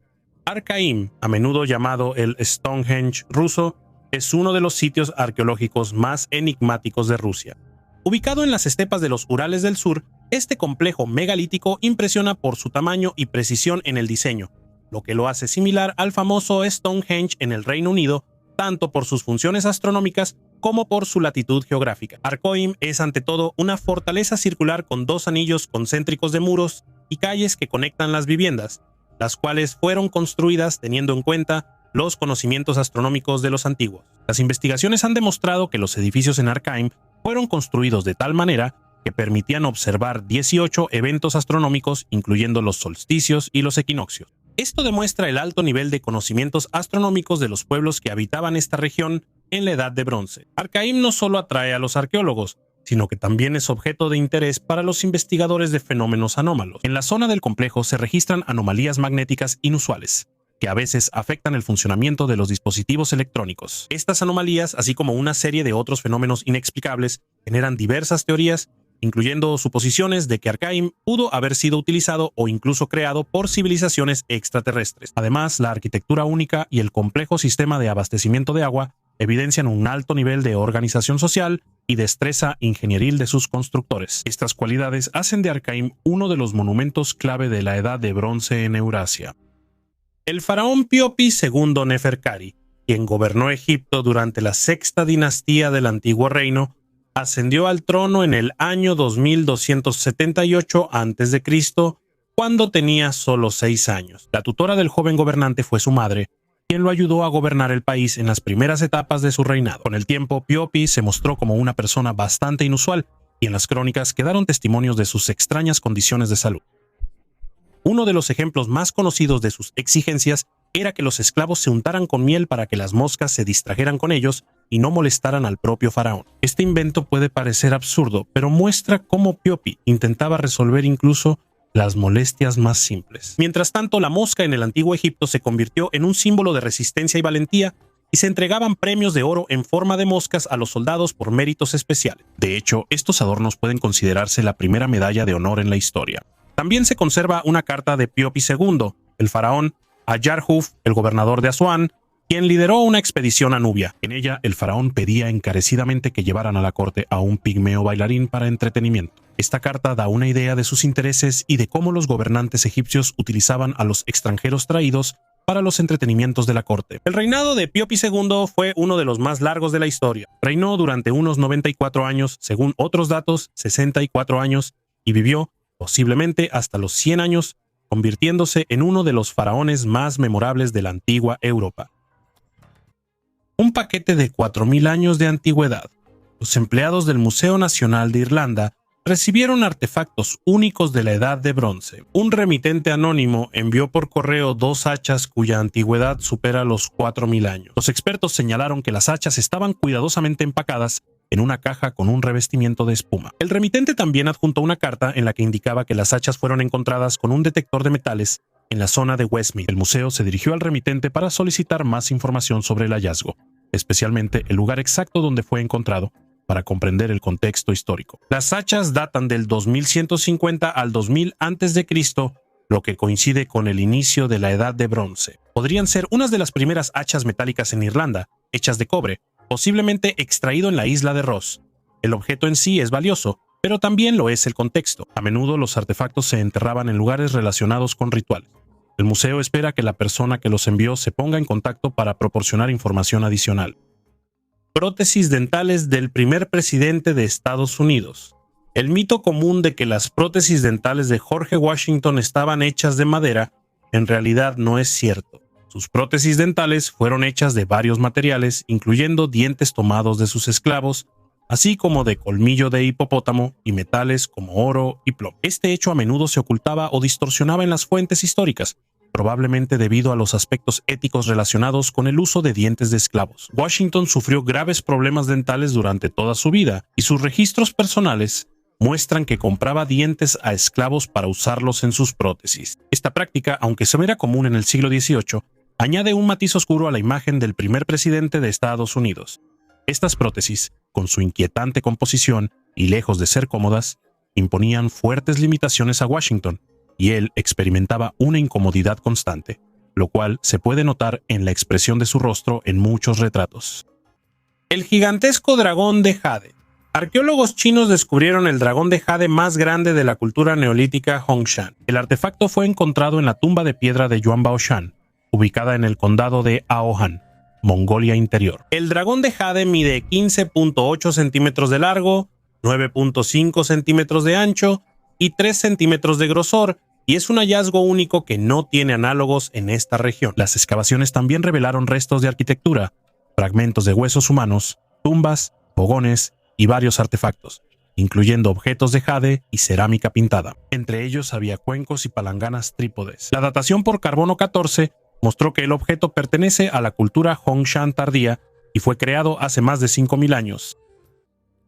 Arkaim, a menudo llamado el Stonehenge ruso, es uno de los sitios arqueológicos más enigmáticos de Rusia. Ubicado en las estepas de los Urales del Sur, este complejo megalítico impresiona por su tamaño y precisión en el diseño, lo que lo hace similar al famoso Stonehenge en el Reino Unido, tanto por sus funciones astronómicas como por su latitud geográfica. Arkaim es ante todo una fortaleza circular con 2 anillos concéntricos de muros y calles que conectan las viviendas, las cuales fueron construidas teniendo en cuenta los conocimientos astronómicos de los antiguos. Las investigaciones han demostrado que los edificios en Arkaim fueron construidos de tal manera que permitían observar 18 eventos astronómicos, incluyendo los solsticios y los equinoccios. Esto demuestra el alto nivel de conocimientos astronómicos de los pueblos que habitaban esta región en la Edad de Bronce. Arkaim no solo atrae a los arqueólogos, sino que también es objeto de interés para los investigadores de fenómenos anómalos. En la zona del complejo se registran anomalías magnéticas inusuales, que a veces afectan el funcionamiento de los dispositivos electrónicos. Estas anomalías, así como una serie de otros fenómenos inexplicables, generan diversas teorías incluyendo suposiciones de que Arcaim pudo haber sido utilizado o incluso creado por civilizaciones extraterrestres. Además, la arquitectura única y el complejo sistema de abastecimiento de agua evidencian un alto nivel de organización social y destreza ingenieril de sus constructores. Estas cualidades hacen de Arcaim uno de los monumentos clave de la Edad de Bronce en Eurasia. El faraón Piopi II Neferkari, quien gobernó Egipto durante la sexta dinastía del Antiguo Reino, ascendió al trono en el año 2278 a.C., cuando tenía solo 6 años. La tutora del joven gobernante fue su madre, quien lo ayudó a gobernar el país en las primeras etapas de su reinado. Con el tiempo, Piopi se mostró como una persona bastante inusual, y en las crónicas quedaron testimonios de sus extrañas condiciones de salud. Uno de los ejemplos más conocidos de sus exigencias era que los esclavos se untaran con miel para que las moscas se distrajeran con ellos y no molestaran al propio faraón. Este invento puede parecer absurdo, pero muestra cómo Piopi intentaba resolver incluso las molestias más simples. Mientras tanto, la mosca en el antiguo Egipto se convirtió en un símbolo de resistencia y valentía, y se entregaban premios de oro en forma de moscas a los soldados por méritos especiales. De hecho, estos adornos pueden considerarse la primera medalla de honor en la historia. También se conserva una carta de Piopi II, el faraón, a Yarhuf, el gobernador de Asuán, quien lideró una expedición a Nubia. En ella, el faraón pedía encarecidamente que llevaran a la corte a un pigmeo bailarín para entretenimiento. Esta carta da una idea de sus intereses y de cómo los gobernantes egipcios utilizaban a los extranjeros traídos para los entretenimientos de la corte. El reinado de Piopi II fue uno de los más largos de la historia. Reinó durante unos 94 años, según otros datos, 64 años, y vivió posiblemente hasta los 100 años, convirtiéndose en uno de los faraones más memorables de la antigua Europa. Un paquete de 4.000 años de antigüedad. Los empleados del Museo Nacional de Irlanda recibieron artefactos únicos de la Edad de Bronce. Un remitente anónimo envió por correo 2 hachas cuya antigüedad supera los 4.000 años. Los expertos señalaron que las hachas estaban cuidadosamente empacadas en una caja con un revestimiento de espuma. El remitente también adjuntó una carta en la que indicaba que las hachas fueron encontradas con un detector de metales en la zona de Westmeath. El museo se dirigió al remitente para solicitar más información sobre el hallazgo, especialmente el lugar exacto donde fue encontrado, para comprender el contexto histórico. Las hachas datan del 2150 al 2000 a.C., lo que coincide con el inicio de la Edad de Bronce. Podrían ser unas de las primeras hachas metálicas en Irlanda, hechas de cobre, posiblemente extraído en la isla de Ross. El objeto en sí es valioso, pero también lo es el contexto. A menudo los artefactos se enterraban en lugares relacionados con rituales. El museo espera que la persona que los envió se ponga en contacto para proporcionar información adicional. Prótesis dentales del primer presidente de Estados Unidos. El mito común de que las prótesis dentales de George Washington estaban hechas de madera, en realidad no es cierto. Sus prótesis dentales fueron hechas de varios materiales, incluyendo dientes tomados de sus esclavos, así como de colmillo de hipopótamo y metales como oro y plomo. Este hecho a menudo se ocultaba o distorsionaba en las fuentes históricas, probablemente debido a los aspectos éticos relacionados con el uso de dientes de esclavos. Washington sufrió graves problemas dentales durante toda su vida, y sus registros personales muestran que compraba dientes a esclavos para usarlos en sus prótesis. Esta práctica, aunque se era común en el siglo XVIII, añade un matiz oscuro a la imagen del primer presidente de Estados Unidos. Estas prótesis, con su inquietante composición y lejos de ser cómodas, imponían fuertes limitaciones a Washington, y él experimentaba una incomodidad constante, lo cual se puede notar en la expresión de su rostro en muchos retratos. El gigantesco dragón de jade. Arqueólogos chinos descubrieron el dragón de jade más grande de la cultura neolítica Hongshan. El artefacto fue encontrado en la tumba de piedra de Yuanbaoshan, ubicada en el condado de Aohan, Mongolia Interior. El dragón de jade mide 15.8 centímetros de largo, 9.5 centímetros de ancho y 3 centímetros de grosor, y es un hallazgo único que no tiene análogos en esta región. Las excavaciones también revelaron restos de arquitectura, fragmentos de huesos humanos, tumbas, fogones y varios artefactos, incluyendo objetos de jade y cerámica pintada. Entre ellos había cuencos y palanganas trípodes. La datación por carbono 14 mostró que el objeto pertenece a la cultura Hongshan tardía y fue creado hace más de 5.000 años.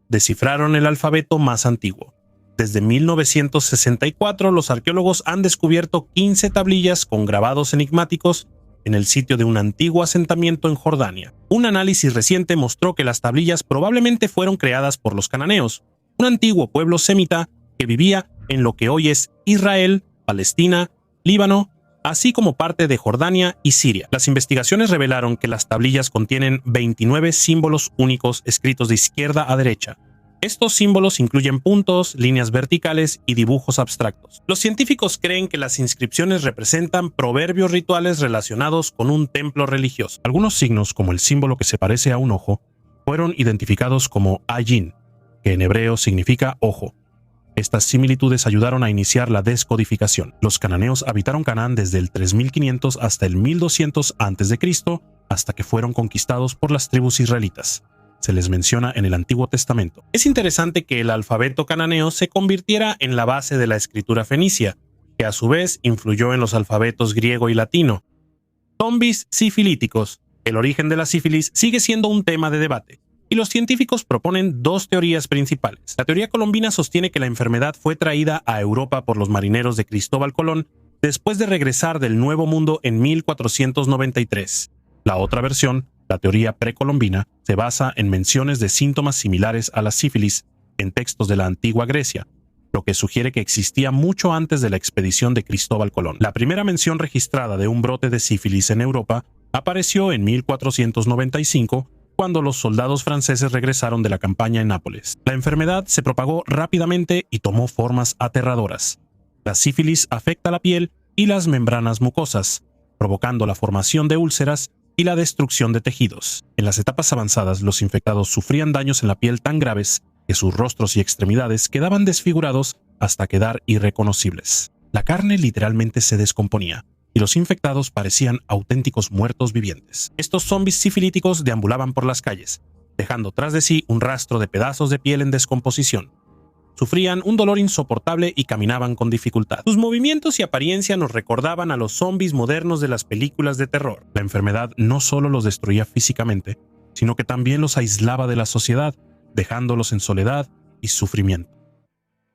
Descifraron el alfabeto más antiguo. Desde 1964, los arqueólogos han descubierto 15 tablillas con grabados enigmáticos en el sitio de un antiguo asentamiento en Jordania. Un análisis reciente mostró que las tablillas probablemente fueron creadas por los cananeos, un antiguo pueblo semita que vivía en lo que hoy es Israel, Palestina, Líbano, así como parte de Jordania y Siria. Las investigaciones revelaron que las tablillas contienen 29 símbolos únicos escritos de izquierda a derecha. Estos símbolos incluyen puntos, líneas verticales y dibujos abstractos. Los científicos creen que las inscripciones representan proverbios rituales relacionados con un templo religioso. Algunos signos, como el símbolo que se parece a un ojo, fueron identificados como Ayin, que en hebreo significa ojo. Estas similitudes ayudaron a iniciar la descodificación. Los cananeos habitaron Canaán desde el 3500 hasta el 1200 a.C., hasta que fueron conquistados por las tribus israelitas. Se les menciona en el Antiguo Testamento. Es interesante que el alfabeto cananeo se convirtiera en la base de la escritura fenicia, que a su vez influyó en los alfabetos griego y latino. Zombies sifilíticos. El origen de la sífilis sigue siendo un tema de debate, y los científicos proponen dos teorías principales. La teoría colombina sostiene que la enfermedad fue traída a Europa por los marineros de Cristóbal Colón después de regresar del Nuevo Mundo en 1493. La otra versión, la teoría precolombina, se basa en menciones de síntomas similares a la sífilis en textos de la antigua Grecia, lo que sugiere que existía mucho antes de la expedición de Cristóbal Colón. La primera mención registrada de un brote de sífilis en Europa apareció en 1495, cuando los soldados franceses regresaron de la campaña en Nápoles. La enfermedad se propagó rápidamente y tomó formas aterradoras. La sífilis afecta la piel y las membranas mucosas, provocando la formación de úlceras y la destrucción de tejidos. En las etapas avanzadas, los infectados sufrían daños en la piel tan graves que sus rostros y extremidades quedaban desfigurados hasta quedar irreconocibles. La carne literalmente se descomponía, y los infectados parecían auténticos muertos vivientes. Estos zombies sifilíticos deambulaban por las calles, dejando tras de sí un rastro de pedazos de piel en descomposición. Sufrían un dolor insoportable y caminaban con dificultad. Sus movimientos y apariencia nos recordaban a los zombies modernos de las películas de terror. La enfermedad no solo los destruía físicamente, sino que también los aislaba de la sociedad, dejándolos en soledad y sufrimiento.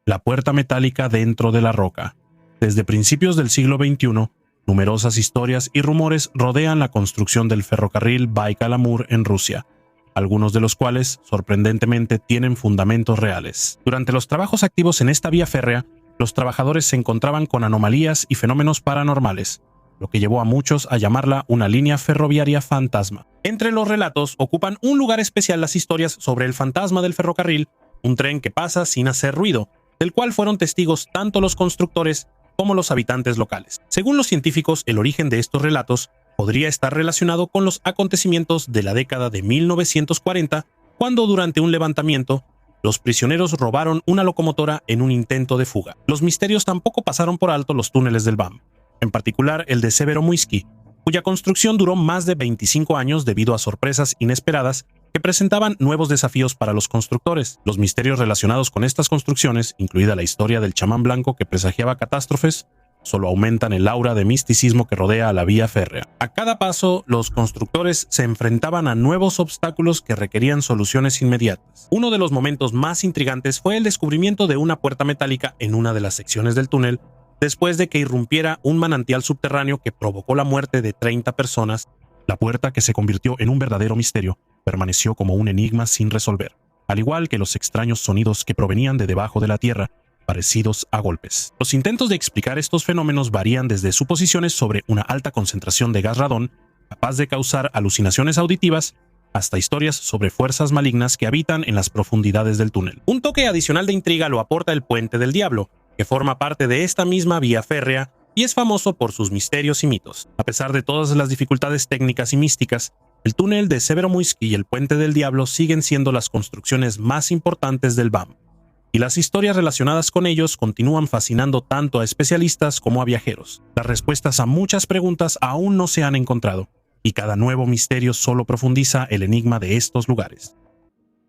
La puerta metálica dentro de la roca. Desde principios del siglo XXI, numerosas historias y rumores rodean la construcción del ferrocarril Baikal-Amur en Rusia, algunos de los cuales, sorprendentemente, tienen fundamentos reales. Durante los trabajos activos en esta vía férrea, los trabajadores se encontraban con anomalías y fenómenos paranormales, lo que llevó a muchos a llamarla una línea ferroviaria fantasma. Entre los relatos ocupan un lugar especial las historias sobre el fantasma del ferrocarril, un tren que pasa sin hacer ruido, del cual fueron testigos tanto los constructores como los habitantes locales. Según los científicos, el origen de estos relatos podría estar relacionado con los acontecimientos de la década de 1940, cuando durante un levantamiento, los prisioneros robaron una locomotora en un intento de fuga. Los misterios tampoco pasaron por alto los túneles del BAM, en particular el de Severomuisky, cuya construcción duró más de 25 años debido a sorpresas inesperadas que presentaban nuevos desafíos para los constructores. Los misterios relacionados con estas construcciones, incluida la historia del chamán blanco que presagiaba catástrofes, solo aumentan el aura de misticismo que rodea a la vía férrea. A cada paso, los constructores se enfrentaban a nuevos obstáculos que requerían soluciones inmediatas. Uno de los momentos más intrigantes fue el descubrimiento de una puerta metálica en una de las secciones del túnel, después de que irrumpiera un manantial subterráneo que provocó la muerte de 30 personas. La puerta, que se convirtió en un verdadero misterio, permaneció como un enigma sin resolver, al igual que los extraños sonidos que provenían de debajo de la tierra, parecidos a golpes. Los intentos de explicar estos fenómenos varían desde suposiciones sobre una alta concentración de gas radón, capaz de causar alucinaciones auditivas, hasta historias sobre fuerzas malignas que habitan en las profundidades del túnel. Un toque adicional de intriga lo aporta el Puente del Diablo, que forma parte de esta misma vía férrea y es famoso por sus misterios y mitos. A pesar de todas las dificultades técnicas y místicas, el túnel de Severomuisky y el Puente del Diablo siguen siendo las construcciones más importantes del BAM, y las historias relacionadas con ellos continúan fascinando tanto a especialistas como a viajeros. Las respuestas a muchas preguntas aún no se han encontrado, y cada nuevo misterio solo profundiza el enigma de estos lugares.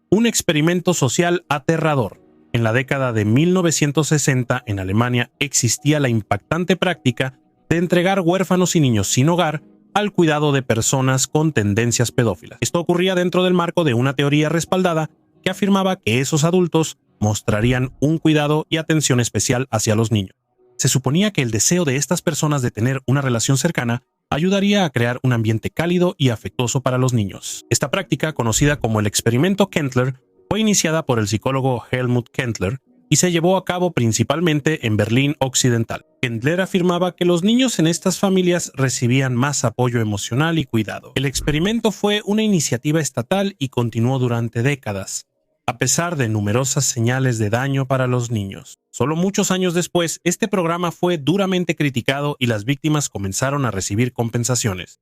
Un experimento social aterrador. En la década de 1960, en Alemania, existía la impactante práctica de entregar huérfanos y niños sin hogar al cuidado de personas con tendencias pedófilas. Esto ocurría dentro del marco de una teoría respaldada que afirmaba que esos adultos mostrarían un cuidado y atención especial hacia los niños. Se suponía que el deseo de estas personas de tener una relación cercana ayudaría a crear un ambiente cálido y afectuoso para los niños. Esta práctica, conocida como el experimento Kentler, Fue iniciada por el psicólogo Helmut Kendler y se llevó a cabo principalmente en Berlín Occidental. Kendler afirmaba que los niños en estas familias recibían más apoyo emocional y cuidado. El experimento fue una iniciativa estatal y continuó durante décadas, a pesar de numerosas señales de daño para los niños. Solo muchos años después, este programa fue duramente criticado y las víctimas comenzaron a recibir compensaciones.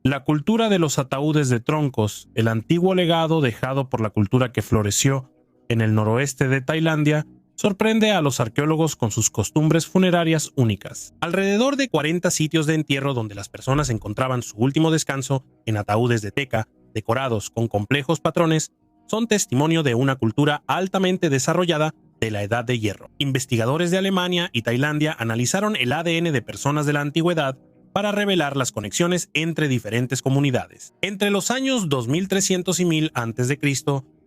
La cultura de los ataúdes de troncos, el antiguo legado dejado por la cultura que floreció en el noroeste de Tailandia, sorprende a los arqueólogos con sus costumbres funerarias únicas. Alrededor de 40 sitios de entierro donde las personas encontraban su último descanso en ataúdes de teca, decorados con complejos patrones, son testimonio de una cultura altamente desarrollada de la Edad de Hierro. Investigadores de Alemania y Tailandia analizaron el ADN de personas de la antigüedad para revelar las conexiones entre diferentes comunidades. Entre los años 2300 y 1000 a.C.,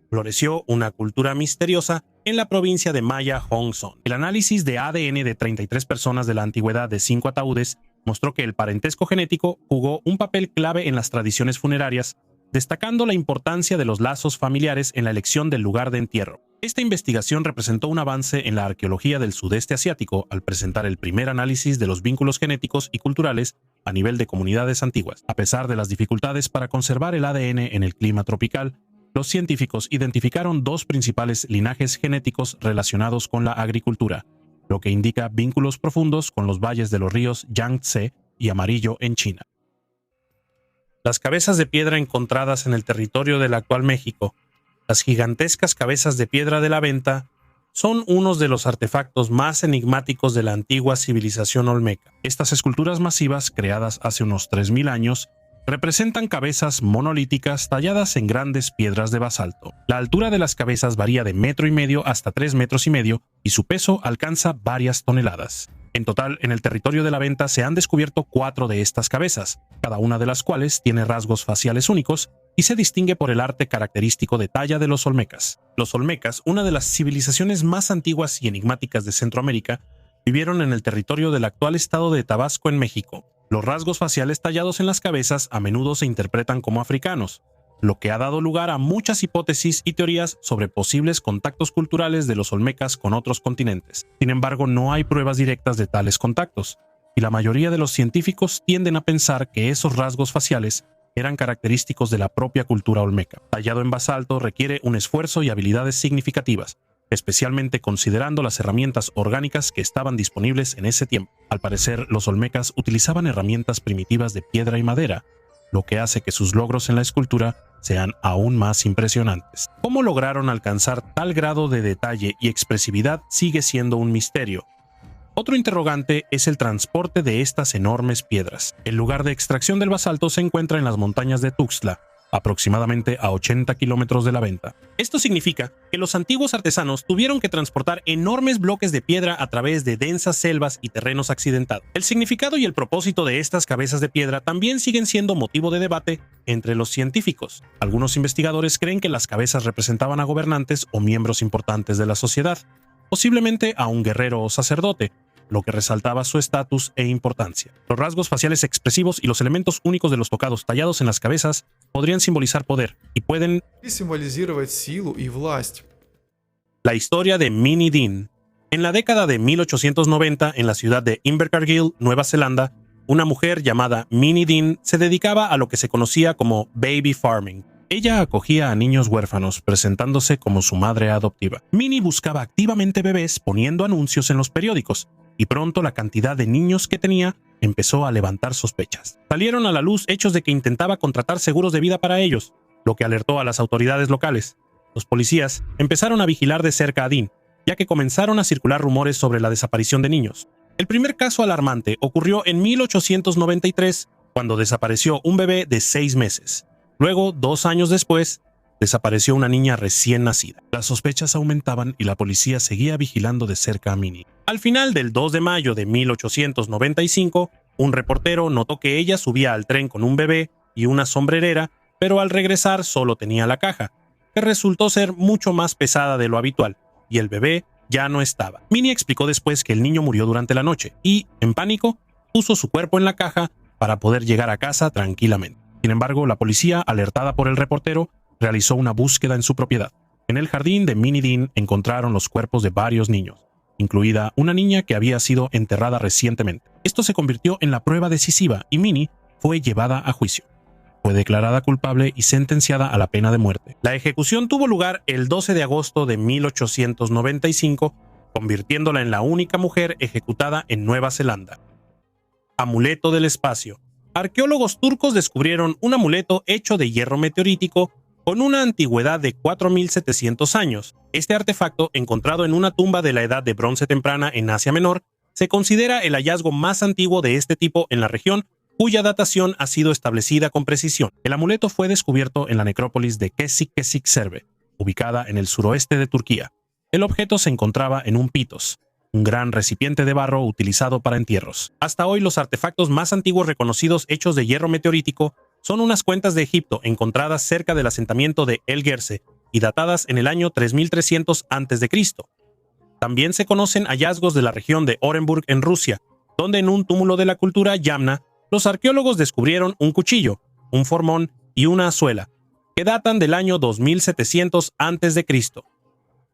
floreció una cultura misteriosa en la provincia de Maya Hongson. El análisis de ADN de 33 personas de la antigüedad de 5 ataúdes mostró que el parentesco genético jugó un papel clave en las tradiciones funerarias, destacando la importancia de los lazos familiares en la elección del lugar de entierro. Esta investigación representó un avance en la arqueología del sudeste asiático al presentar el primer análisis de los vínculos genéticos y culturales a nivel de comunidades antiguas. A pesar de las dificultades para conservar el ADN en el clima tropical, los científicos identificaron dos principales linajes genéticos relacionados con la agricultura, lo que indica vínculos profundos con los valles de los ríos Yangtze y Amarillo en China. Las cabezas de piedra encontradas en el territorio del actual México, las gigantescas cabezas de piedra de la Venta, son unos de los artefactos más enigmáticos de la antigua civilización olmeca. Estas esculturas masivas, creadas hace unos 3000 años, representan cabezas monolíticas talladas en grandes piedras de basalto. La altura de las cabezas varía de 1,5 metros hasta 3,5 metros y su peso alcanza varias toneladas. En total, en el territorio de la Venta se han descubierto 4 de estas cabezas, cada una de las cuales tiene rasgos faciales únicos y se distingue por el arte característico de talla de los olmecas. Los olmecas, una de las civilizaciones más antiguas y enigmáticas de Centroamérica, vivieron en el territorio del actual estado de Tabasco en México. Los rasgos faciales tallados en las cabezas a menudo se interpretan como africanos, lo que ha dado lugar a muchas hipótesis y teorías sobre posibles contactos culturales de los olmecas con otros continentes. Sin embargo, no hay pruebas directas de tales contactos, y la mayoría de los científicos tienden a pensar que esos rasgos faciales eran característicos de la propia cultura olmeca. Tallado en basalto requiere un esfuerzo y habilidades significativas, especialmente considerando las herramientas orgánicas que estaban disponibles en ese tiempo. Al parecer, los olmecas utilizaban herramientas primitivas de piedra y madera, lo que hace que sus logros en la escultura sean aún más impresionantes. ¿Cómo lograron alcanzar tal grado de detalle y expresividad sigue siendo un misterio? Otro interrogante es el transporte de estas enormes piedras. El lugar de extracción del basalto se encuentra en las montañas de Tuxtla, aproximadamente a 80 kilómetros de la Venta. Esto significa que los antiguos artesanos tuvieron que transportar enormes bloques de piedra a través de densas selvas y terrenos accidentados. El significado y el propósito de estas cabezas de piedra también siguen siendo motivo de debate entre los científicos. Algunos investigadores creen que las cabezas representaban a gobernantes o miembros importantes de la sociedad, posiblemente a un guerrero o sacerdote, lo que resaltaba su estatus e importancia. Los rasgos faciales expresivos y los elementos únicos de los tocados tallados en las cabezas podrían simbolizar poder y pueden символизировать силу и власть. La historia de Minnie Dean. En la década de 1890, en la ciudad de Invercargill, Nueva Zelanda, una mujer llamada Minnie Dean se dedicaba a lo que se conocía como baby farming. Ella acogía a niños huérfanos, presentándose como su madre adoptiva. Minnie buscaba activamente bebés poniendo anuncios en los periódicos, y pronto la cantidad de niños que tenía empezó a levantar sospechas. Salieron a la luz hechos de que intentaba contratar seguros de vida para ellos, lo que alertó a las autoridades locales. Los policías empezaron a vigilar de cerca a Dean, ya que comenzaron a circular rumores sobre la desaparición de niños. El primer caso alarmante ocurrió en 1893, cuando desapareció un bebé de 6 meses. Luego, 2 años después, desapareció una niña recién nacida. Las sospechas aumentaban y la policía seguía vigilando de cerca a Minnie. Al final del 2 de mayo de 1895, un reportero notó que ella subía al tren con un bebé y una sombrerera, pero al regresar solo tenía la caja, que resultó ser mucho más pesada de lo habitual, y el bebé ya no estaba. Minnie explicó después que el niño murió durante la noche y, en pánico, puso su cuerpo en la caja para poder llegar a casa tranquilamente. Sin embargo, la policía, alertada por el reportero, realizó una búsqueda en su propiedad. En el jardín de Minidin encontraron los cuerpos de varios niños, incluida una niña que había sido enterrada recientemente. Esto se convirtió en la prueba decisiva y Minnie fue llevada a juicio. Fue declarada culpable y sentenciada a la pena de muerte. La ejecución tuvo lugar el 12 de agosto de 1895, convirtiéndola en la única mujer ejecutada en Nueva Zelanda. Amuleto del espacio. Arqueólogos turcos descubrieron un amuleto hecho de hierro meteorítico con una antigüedad de 4.700 años. Este artefacto, encontrado en una tumba de la Edad de Bronce temprana en Asia Menor, se considera el hallazgo más antiguo de este tipo en la región, cuya datación ha sido establecida con precisión. El amuleto fue descubierto en la necrópolis de Kesikesik-Serbe, ubicada en el suroeste de Turquía. El objeto se encontraba en un pitos, un gran recipiente de barro utilizado para entierros. Hasta hoy, los artefactos más antiguos reconocidos hechos de hierro meteorítico son unas cuentas de Egipto encontradas cerca del asentamiento de El Gerse y datadas en el año 3300 a.C. También se conocen hallazgos de la región de Orenburg en Rusia, donde en un túmulo de la cultura Yamna, los arqueólogos descubrieron un cuchillo, un formón y una azuela, que datan del año 2700 a.C.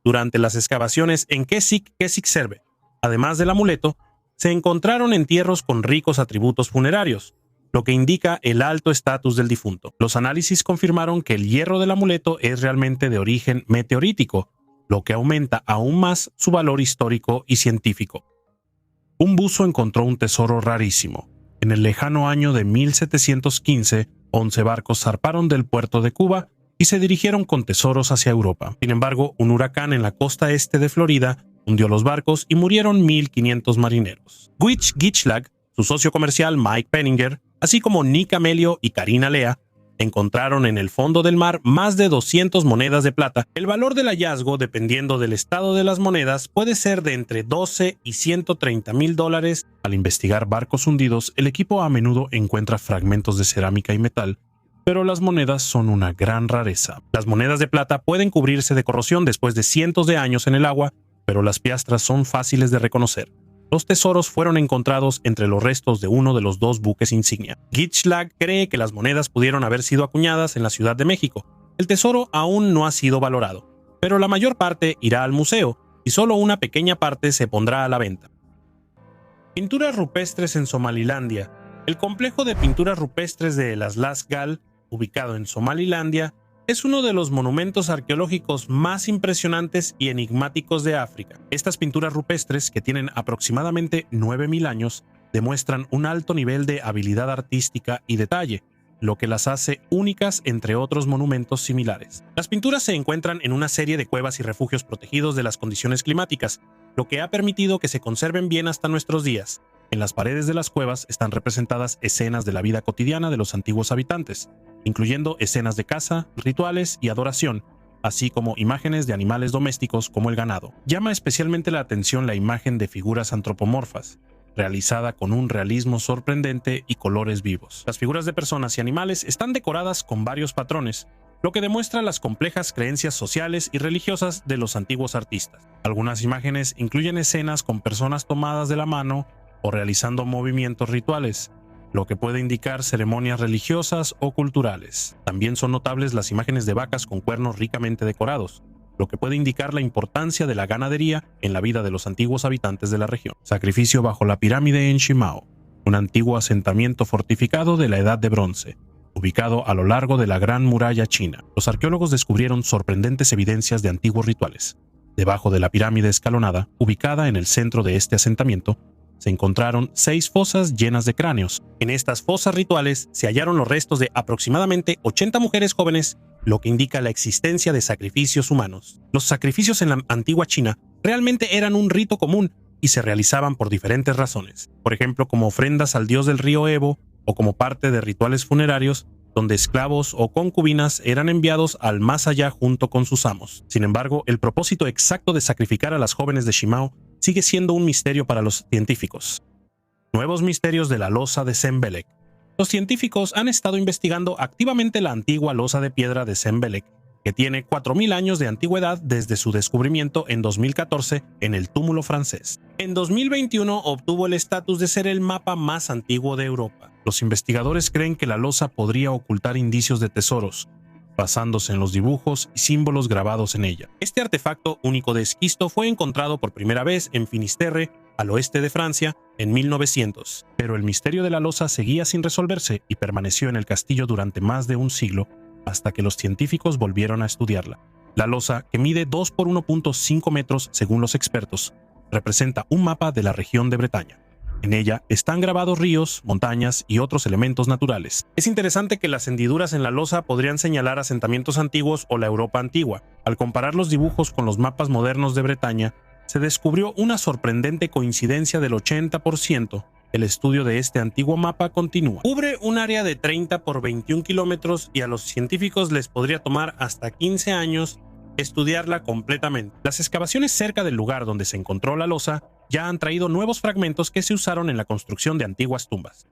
Durante las excavaciones en Kesikesik-Serbe, además del amuleto, se encontraron entierros con ricos atributos funerarios, lo que indica el alto estatus del difunto. Los análisis confirmaron que el hierro del amuleto es realmente de origen meteorítico, lo que aumenta aún más su valor histórico y científico. Un buzo encontró un tesoro rarísimo. En el lejano año de 1715, 11 barcos zarparon del puerto de Cuba y se dirigieron con tesoros hacia Europa. Sin embargo, un huracán en la costa este de Florida hundió los barcos y murieron 1.500 marineros. Guich Gichlag, su socio comercial Mike Penninger, así como Nick Amelio y Karina Lea, encontraron en el fondo del mar más de 200 monedas de plata. El valor del hallazgo, dependiendo del estado de las monedas, puede ser de entre 12 y 130,000 dólares. Al investigar barcos hundidos, el equipo a menudo encuentra fragmentos de cerámica y metal, pero las monedas son una gran rareza. Las monedas de plata pueden cubrirse de corrosión después de cientos de años en el agua, pero las piastras son fáciles de reconocer. Los tesoros fueron encontrados entre los restos de uno de los dos buques insignia. Gichlag cree que las monedas pudieron haber sido acuñadas en la Ciudad de México. El tesoro aún no ha sido valorado, pero la mayor parte irá al museo y solo una pequeña parte se pondrá a la venta. Pinturas rupestres en Somalilandia. El complejo de pinturas rupestres de Las Gal, ubicado en Somalilandia, es uno de los monumentos arqueológicos más impresionantes y enigmáticos de África. Estas pinturas rupestres, que tienen aproximadamente 9.000 años, demuestran un alto nivel de habilidad artística y detalle, lo que las hace únicas entre otros monumentos similares. Las pinturas se encuentran en una serie de cuevas y refugios protegidos de las condiciones climáticas, lo que ha permitido que se conserven bien hasta nuestros días. En las paredes de las cuevas están representadas escenas de la vida cotidiana de los antiguos habitantes, incluyendo escenas de caza, rituales y adoración, así como imágenes de animales domésticos como el ganado. Llama especialmente la atención la imagen de figuras antropomorfas, realizada con un realismo sorprendente y colores vivos. Las figuras de personas y animales están decoradas con varios patrones, lo que demuestra las complejas creencias sociales y religiosas de los antiguos artistas. Algunas imágenes incluyen escenas con personas tomadas de la mano o realizando movimientos rituales, lo que puede indicar ceremonias religiosas o culturales. También son notables las imágenes de vacas con cuernos ricamente decorados, lo que puede indicar la importancia de la ganadería en la vida de los antiguos habitantes de la región. Sacrificio bajo la pirámide en Shimao, un antiguo asentamiento fortificado de la Edad de Bronce, ubicado a lo largo de la Gran Muralla China. Los arqueólogos descubrieron sorprendentes evidencias de antiguos rituales. Debajo de la pirámide escalonada, ubicada en el centro de este asentamiento, se encontraron 6 fosas llenas de cráneos. En estas fosas rituales se hallaron los restos de aproximadamente 80 mujeres jóvenes, lo que indica la existencia de sacrificios humanos. Los sacrificios en la antigua China realmente eran un rito común y se realizaban por diferentes razones. Por ejemplo, como ofrendas al dios del río Ebo o como parte de rituales funerarios, donde esclavos o concubinas eran enviados al más allá junto con sus amos. Sin embargo, el propósito exacto de sacrificar a las jóvenes de Shimao sigue siendo un misterio para los científicos. Nuevos misterios de la losa de Sembelek. Los científicos han estado investigando activamente la antigua losa de piedra de Sembelek, que tiene 4.000 años de antigüedad desde su descubrimiento en 2014 en el túmulo francés. En 2021 obtuvo el estatus de ser el mapa más antiguo de Europa. Los investigadores creen que la losa podría ocultar indicios de tesoros, basándose en los dibujos y símbolos grabados en ella. Este artefacto único de esquisto fue encontrado por primera vez en Finisterre, al oeste de Francia, en 1900, pero el misterio de la losa seguía sin resolverse y permaneció en el castillo durante más de un siglo, hasta que los científicos volvieron a estudiarla. La losa, que mide 2 por 1.5 metros según los expertos, representa un mapa de la región de Bretaña. En ella están grabados ríos, montañas y otros elementos naturales. Es interesante que las hendiduras en la losa podrían señalar asentamientos antiguos o la Europa antigua. Al comparar los dibujos con los mapas modernos de Bretaña, se descubrió una sorprendente coincidencia del 80%. El estudio de este antiguo mapa continúa. Cubre un área de 30 por 21 kilómetros y a los científicos les podría tomar hasta 15 años estudiarla completamente. Las excavaciones cerca del lugar donde se encontró la losa ya han traído nuevos fragmentos que se usaron en la construcción de antiguas tumbas.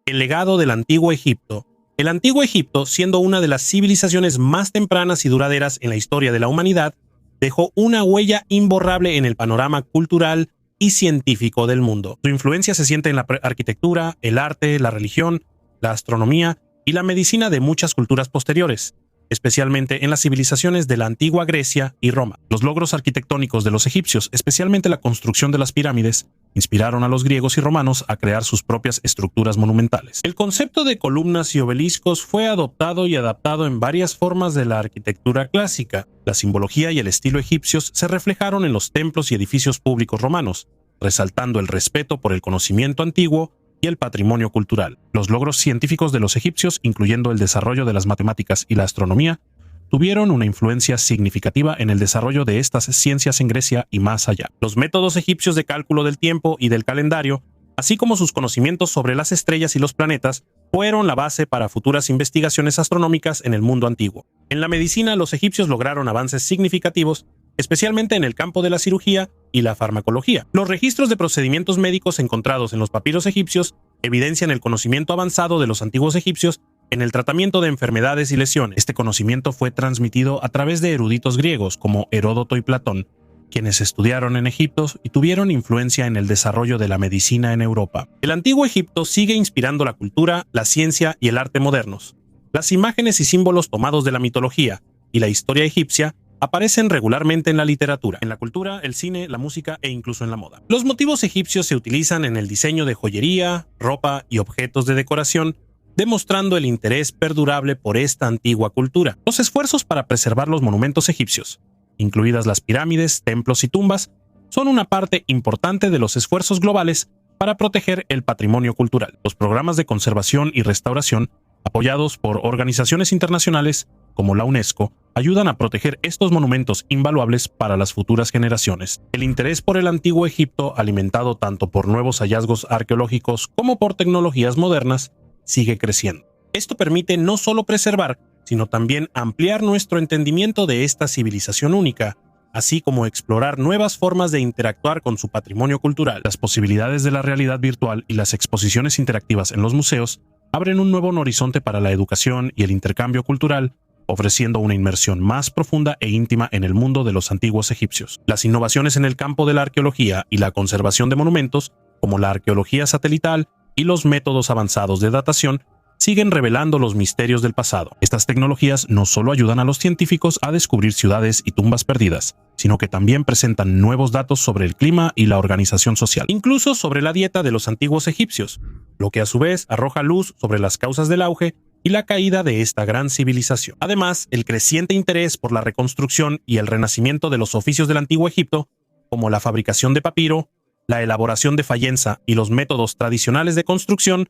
El legado del Antiguo Egipto. El Antiguo Egipto, siendo una de las civilizaciones más tempranas y duraderas en la historia de la humanidad, dejó una huella imborrable en el panorama cultural y científico del mundo. Su influencia se siente en la arquitectura, el arte, la religión, la astronomía y la medicina de muchas culturas posteriores, especialmente en las civilizaciones de la antigua Grecia y Roma. Los logros arquitectónicos de los egipcios, especialmente la construcción de las pirámides, inspiraron a los griegos y romanos a crear sus propias estructuras monumentales. El concepto de columnas y obeliscos fue adoptado y adaptado en varias formas de la arquitectura clásica. La simbología y el estilo egipcios se reflejaron en los templos y edificios públicos romanos, resaltando el respeto por el conocimiento antiguo y el patrimonio cultural. Los logros científicos de los egipcios, incluyendo el desarrollo de las matemáticas y la astronomía, tuvieron una influencia significativa en el desarrollo de estas ciencias en Grecia y más allá. Los métodos egipcios de cálculo del tiempo y del calendario, así como sus conocimientos sobre las estrellas y los planetas, fueron la base para futuras investigaciones astronómicas en el mundo antiguo. En la medicina, los egipcios lograron avances significativos, especialmente en el campo de la cirugía y la farmacología. Los registros de procedimientos médicos encontrados en los papiros egipcios evidencian el conocimiento avanzado de los antiguos egipcios en el tratamiento de enfermedades y lesiones. Este conocimiento fue transmitido a través de eruditos griegos como Heródoto y Platón, quienes estudiaron en Egipto y tuvieron influencia en el desarrollo de la medicina en Europa. El Antiguo Egipto sigue inspirando la cultura, la ciencia y el arte modernos. Las imágenes y símbolos tomados de la mitología y la historia egipcia aparecen regularmente en la literatura, en la cultura, el cine, la música e incluso en la moda. Los motivos egipcios se utilizan en el diseño de joyería, ropa y objetos de decoración, demostrando el interés perdurable por esta antigua cultura. Los esfuerzos para preservar los monumentos egipcios, incluidas las pirámides, templos y tumbas, son una parte importante de los esfuerzos globales para proteger el patrimonio cultural. Los programas de conservación y restauración, apoyados por organizaciones internacionales como la UNESCO, ayudan a proteger estos monumentos invaluables para las futuras generaciones. El interés por el Antiguo Egipto, alimentado tanto por nuevos hallazgos arqueológicos como por tecnologías modernas, sigue creciendo. Esto permite no solo preservar, sino también ampliar nuestro entendimiento de esta civilización única, así como explorar nuevas formas de interactuar con su patrimonio cultural. Las posibilidades de la realidad virtual y las exposiciones interactivas en los museos abren un nuevo horizonte para la educación y el intercambio cultural, ofreciendo una inmersión más profunda e íntima en el mundo de los antiguos egipcios. Las innovaciones en el campo de la arqueología y la conservación de monumentos, como la arqueología satelital y los métodos avanzados de datación, siguen revelando los misterios del pasado. Estas tecnologías no solo ayudan a los científicos a descubrir ciudades y tumbas perdidas, sino que también presentan nuevos datos sobre el clima y la organización social, incluso sobre la dieta de los antiguos egipcios, lo que a su vez arroja luz sobre las causas del auge y la caída de esta gran civilización. Además, el creciente interés por la reconstrucción y el renacimiento de los oficios del Antiguo Egipto, como la fabricación de papiro, la elaboración de fayenza y los métodos tradicionales de construcción,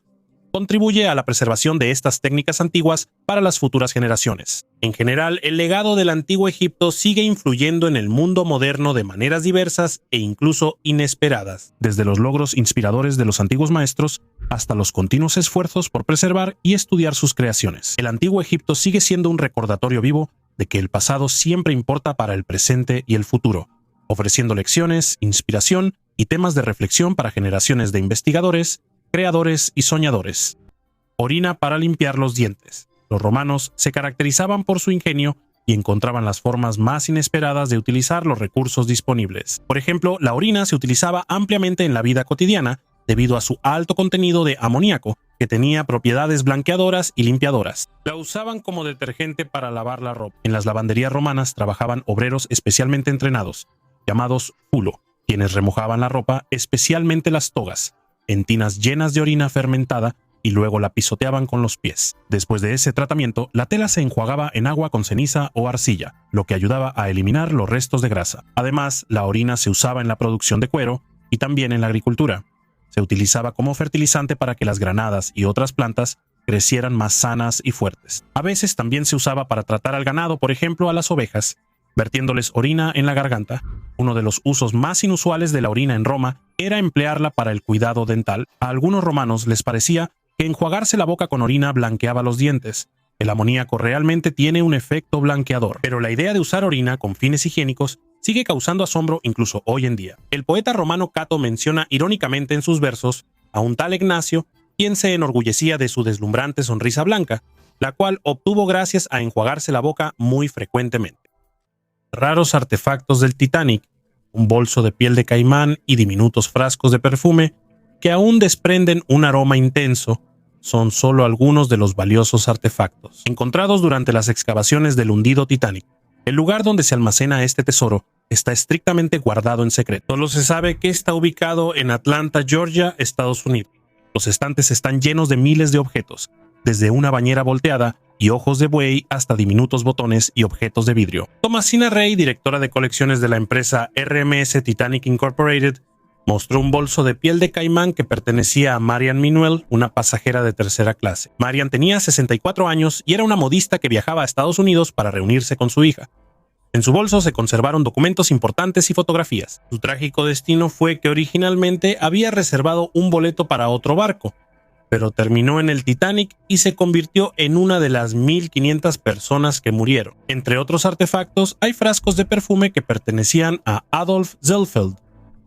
contribuye a la preservación de estas técnicas antiguas para las futuras generaciones. En general, el legado del Antiguo Egipto sigue influyendo en el mundo moderno de maneras diversas e incluso inesperadas, desde los logros inspiradores de los antiguos maestros hasta los continuos esfuerzos por preservar y estudiar sus creaciones. El Antiguo Egipto sigue siendo un recordatorio vivo de que el pasado siempre importa para el presente y el futuro, ofreciendo lecciones, inspiración y temas de reflexión para generaciones de investigadores, creadores y soñadores. Orina para limpiar los dientes. Los romanos se caracterizaban por su ingenio y encontraban las formas más inesperadas de utilizar los recursos disponibles. Por ejemplo, la orina se utilizaba ampliamente en la vida cotidiana debido a su alto contenido de amoníaco, que tenía propiedades blanqueadoras y limpiadoras. La usaban como detergente para lavar la ropa. En las lavanderías romanas trabajaban obreros especialmente entrenados, llamados fulo, quienes remojaban la ropa, especialmente las togas, en tinas llenas de orina fermentada y luego la pisoteaban con los pies. Después de ese tratamiento, la tela se enjuagaba en agua con ceniza o arcilla, lo que ayudaba a eliminar los restos de grasa. Además, la orina se usaba en la producción de cuero y también en la agricultura. Se utilizaba como fertilizante para que las granadas y otras plantas crecieran más sanas y fuertes. A veces también se usaba para tratar al ganado, por ejemplo a las ovejas, vertiéndoles orina en la garganta. Uno de los usos más inusuales de la orina en Roma era emplearla para el cuidado dental. A algunos romanos les parecía que enjuagarse la boca con orina blanqueaba los dientes. El amoníaco realmente tiene un efecto blanqueador, pero la idea de usar orina con fines higiénicos sigue causando asombro incluso hoy en día. El poeta romano Cato menciona irónicamente en sus versos a un tal Ignacio, quien se enorgullecía de su deslumbrante sonrisa blanca, la cual obtuvo gracias a enjuagarse la boca muy frecuentemente. Raros artefactos del Titanic, un bolso de piel de caimán y diminutos frascos de perfume que aún desprenden un aroma intenso, son solo algunos de los valiosos artefactos encontrados durante las excavaciones del hundido Titanic. El lugar donde se almacena este tesoro está estrictamente guardado en secreto. Solo se sabe que está ubicado en Atlanta, Georgia, Estados Unidos. Los estantes están llenos de miles de objetos, desde una bañera volteada y ojos de buey hasta diminutos botones y objetos de vidrio. Thomasina Rey, directora de colecciones de la empresa RMS Titanic Incorporated, mostró un bolso de piel de caimán que pertenecía a Marian Minuel, una pasajera de tercera clase. Marian tenía 64 años y era una modista que viajaba a Estados Unidos para reunirse con su hija. En su bolso se conservaron documentos importantes y fotografías. Su trágico destino fue que originalmente había reservado un boleto para otro barco, pero terminó en el Titanic y se convirtió en una de las 1.500 personas que murieron. Entre otros artefactos, hay frascos de perfume que pertenecían a Adolf Zellfeld,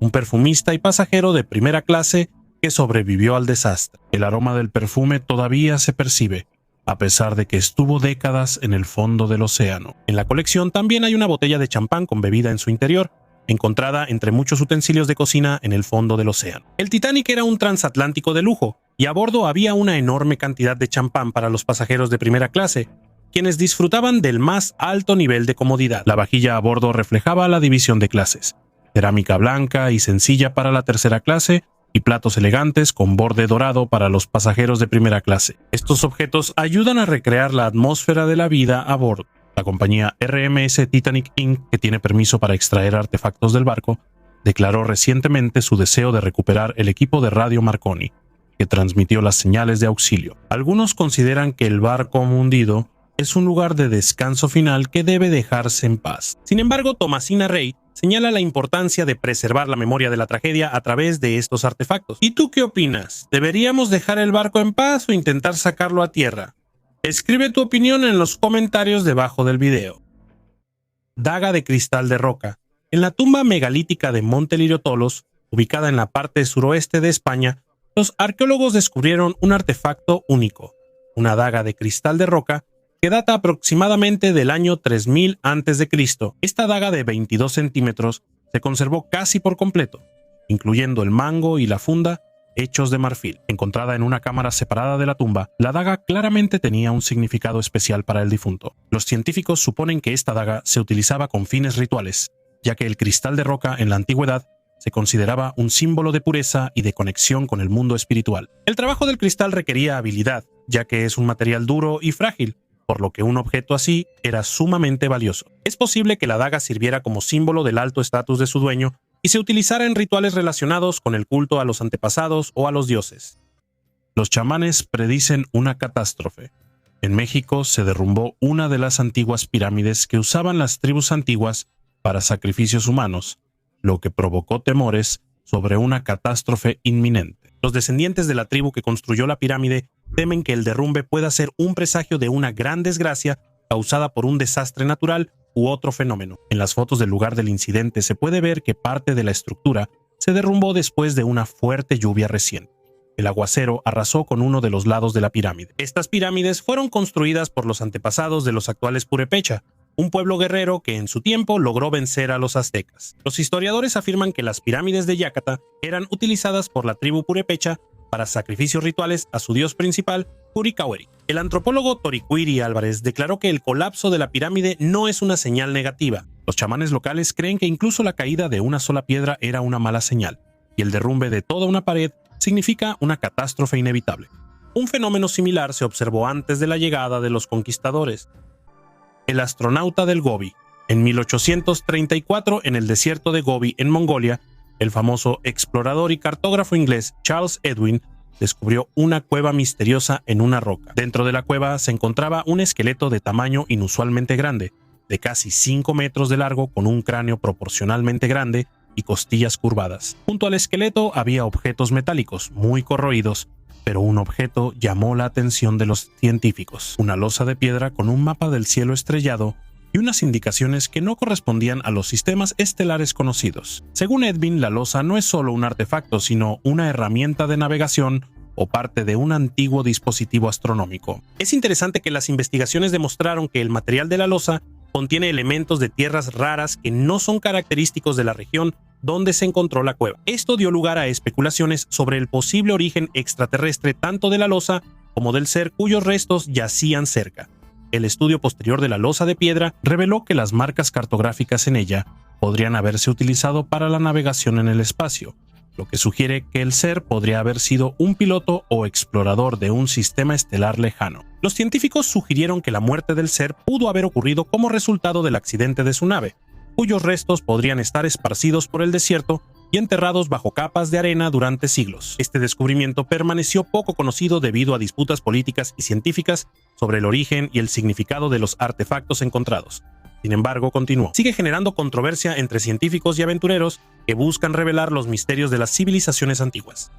un perfumista y pasajero de primera clase que sobrevivió al desastre. El aroma del perfume todavía se percibe, a pesar de que estuvo décadas en el fondo del océano. En la colección también hay una botella de champán con bebida en su interior, encontrada entre muchos utensilios de cocina en el fondo del océano. El Titanic era un transatlántico de lujo, y a bordo había una enorme cantidad de champán para los pasajeros de primera clase, quienes disfrutaban del más alto nivel de comodidad. La vajilla a bordo reflejaba la división de clases: cerámica blanca y sencilla para la tercera clase y platos elegantes con borde dorado para los pasajeros de primera clase. Estos objetos ayudan a recrear la atmósfera de la vida a bordo. La compañía RMS Titanic Inc., que tiene permiso para extraer artefactos del barco, declaró recientemente su deseo de recuperar el equipo de radio Marconi, que transmitió las señales de auxilio. Algunos consideran que el barco hundido es un lugar de descanso final que debe dejarse en paz. Sin embargo, Thomasina Rey señala la importancia de preservar la memoria de la tragedia a través de estos artefactos. ¿Y tú qué opinas? ¿Deberíamos dejar el barco en paz o intentar sacarlo a tierra? Escribe tu opinión en los comentarios debajo del video. Daga de cristal de roca. En la tumba megalítica de Monte Liriotolos, ubicada en la parte suroeste de España, los arqueólogos descubrieron un artefacto único, una daga de cristal de roca que data aproximadamente del año 3000 a.C. Esta daga de 22 centímetros se conservó casi por completo, incluyendo el mango y la funda hechos de marfil. Encontrada en una cámara separada de la tumba, la daga claramente tenía un significado especial para el difunto. Los científicos suponen que esta daga se utilizaba con fines rituales, ya que el cristal de roca en la antigüedad se consideraba un símbolo de pureza y de conexión con el mundo espiritual. El trabajo del cristal requería habilidad, ya que es un material duro y frágil, por lo que un objeto así era sumamente valioso. Es posible que la daga sirviera como símbolo del alto estatus de su dueño y se utilizara en rituales relacionados con el culto a los antepasados o a los dioses. Los chamanes predicen una catástrofe. En México se derrumbó una de las antiguas pirámides que usaban las tribus antiguas para sacrificios humanos, lo que provocó temores sobre una catástrofe inminente. Los descendientes de la tribu que construyó la pirámide temen que el derrumbe pueda ser un presagio de una gran desgracia causada por un desastre natural u otro fenómeno. En las fotos del lugar del incidente se puede ver que parte de la estructura se derrumbó después de una fuerte lluvia reciente. El aguacero arrasó con uno de los lados de la pirámide. Estas pirámides fueron construidas por los antepasados de los actuales purépecha, un pueblo guerrero que en su tiempo logró vencer a los aztecas. Los historiadores afirman que las pirámides de Yácata eran utilizadas por la tribu purépecha para sacrificios rituales a su dios principal, Kurikaweri. El antropólogo Toriquiri Álvarez declaró que el colapso de la pirámide no es una señal negativa. Los chamanes locales creen que incluso la caída de una sola piedra era una mala señal, y el derrumbe de toda una pared significa una catástrofe inevitable. Un fenómeno similar se observó antes de la llegada de los conquistadores. El astronauta del Gobi. En 1834, en el desierto de Gobi, en Mongolia, el famoso explorador y cartógrafo inglés Charles Edwin descubrió una cueva misteriosa en una roca. Dentro de la cueva se encontraba un esqueleto de tamaño inusualmente grande, de casi 5 metros de largo, con un cráneo proporcionalmente grande y costillas curvadas. Junto al esqueleto había objetos metálicos muy corroídos, pero un objeto llamó la atención de los científicos: una losa de piedra con un mapa del cielo estrellado y unas indicaciones que no correspondían a los sistemas estelares conocidos. Según Edwin, la losa no es solo un artefacto, sino una herramienta de navegación o parte de un antiguo dispositivo astronómico. Es interesante que las investigaciones demostraron que el material de la losa contiene elementos de tierras raras que no son característicos de la región donde se encontró la cueva. Esto dio lugar a especulaciones sobre el posible origen extraterrestre tanto de la losa como del ser cuyos restos yacían cerca. El estudio posterior de la losa de piedra reveló que las marcas cartográficas en ella podrían haberse utilizado para la navegación en el espacio, lo que sugiere que el ser podría haber sido un piloto o explorador de un sistema estelar lejano. Los científicos sugirieron que la muerte del ser pudo haber ocurrido como resultado del accidente de su nave, cuyos restos podrían estar esparcidos por el desierto y enterrados bajo capas de arena durante siglos. Este descubrimiento permaneció poco conocido debido a disputas políticas y científicas sobre el origen y el significado de los artefactos encontrados. Sin embargo, continuó. Sigue generando controversia entre científicos y aventureros que buscan revelar los misterios de las civilizaciones antiguas.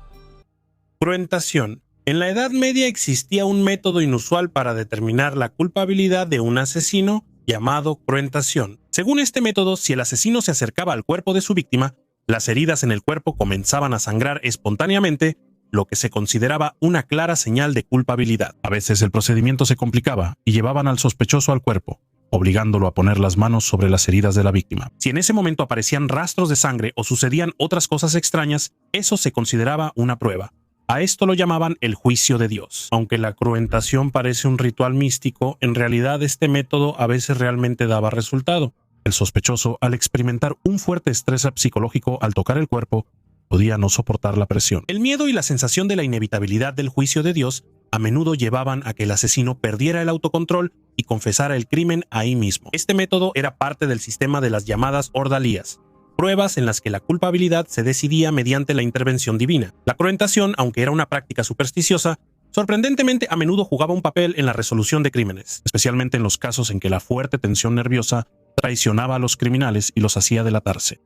Cruentación. En la Edad Media existía un método inusual para determinar la culpabilidad de un asesino llamado cruentación. Según este método, si el asesino se acercaba al cuerpo de su víctima, las heridas en el cuerpo comenzaban a sangrar espontáneamente, lo que se consideraba una clara señal de culpabilidad. A veces el procedimiento se complicaba y llevaban al sospechoso al cuerpo, obligándolo a poner las manos sobre las heridas de la víctima. Si en ese momento aparecían rastros de sangre o sucedían otras cosas extrañas, eso se consideraba una prueba. A esto lo llamaban el juicio de Dios. Aunque la cruentación parece un ritual místico, en realidad este método a veces realmente daba resultado. El sospechoso, al experimentar un fuerte estrés psicológico al tocar el cuerpo, podía no soportar la presión. El miedo y la sensación de la inevitabilidad del juicio de Dios a menudo llevaban a que el asesino perdiera el autocontrol y confesara el crimen ahí mismo. Este método era parte del sistema de las llamadas ordalías, pruebas en las que la culpabilidad se decidía mediante la intervención divina. La cruentación, aunque era una práctica supersticiosa, sorprendentemente a menudo jugaba un papel en la resolución de crímenes, especialmente en los casos en que la fuerte tensión nerviosa traicionaba a los criminales y los hacía delatarse.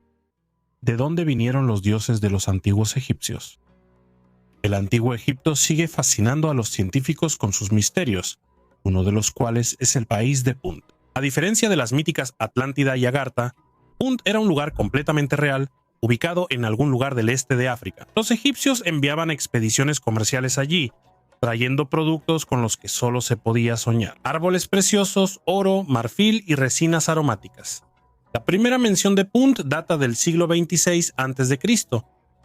¿De dónde vinieron los dioses de los antiguos egipcios? El antiguo Egipto sigue fascinando a los científicos con sus misterios, uno de los cuales es el país de Punt. A diferencia de las míticas Atlántida y Agartha, Punt era un lugar completamente real, ubicado en algún lugar del este de África. Los egipcios enviaban expediciones comerciales allí, trayendo productos con los que solo se podía soñar: árboles preciosos, oro, marfil y resinas aromáticas. La primera mención de Punt data del siglo XXVI a.C.,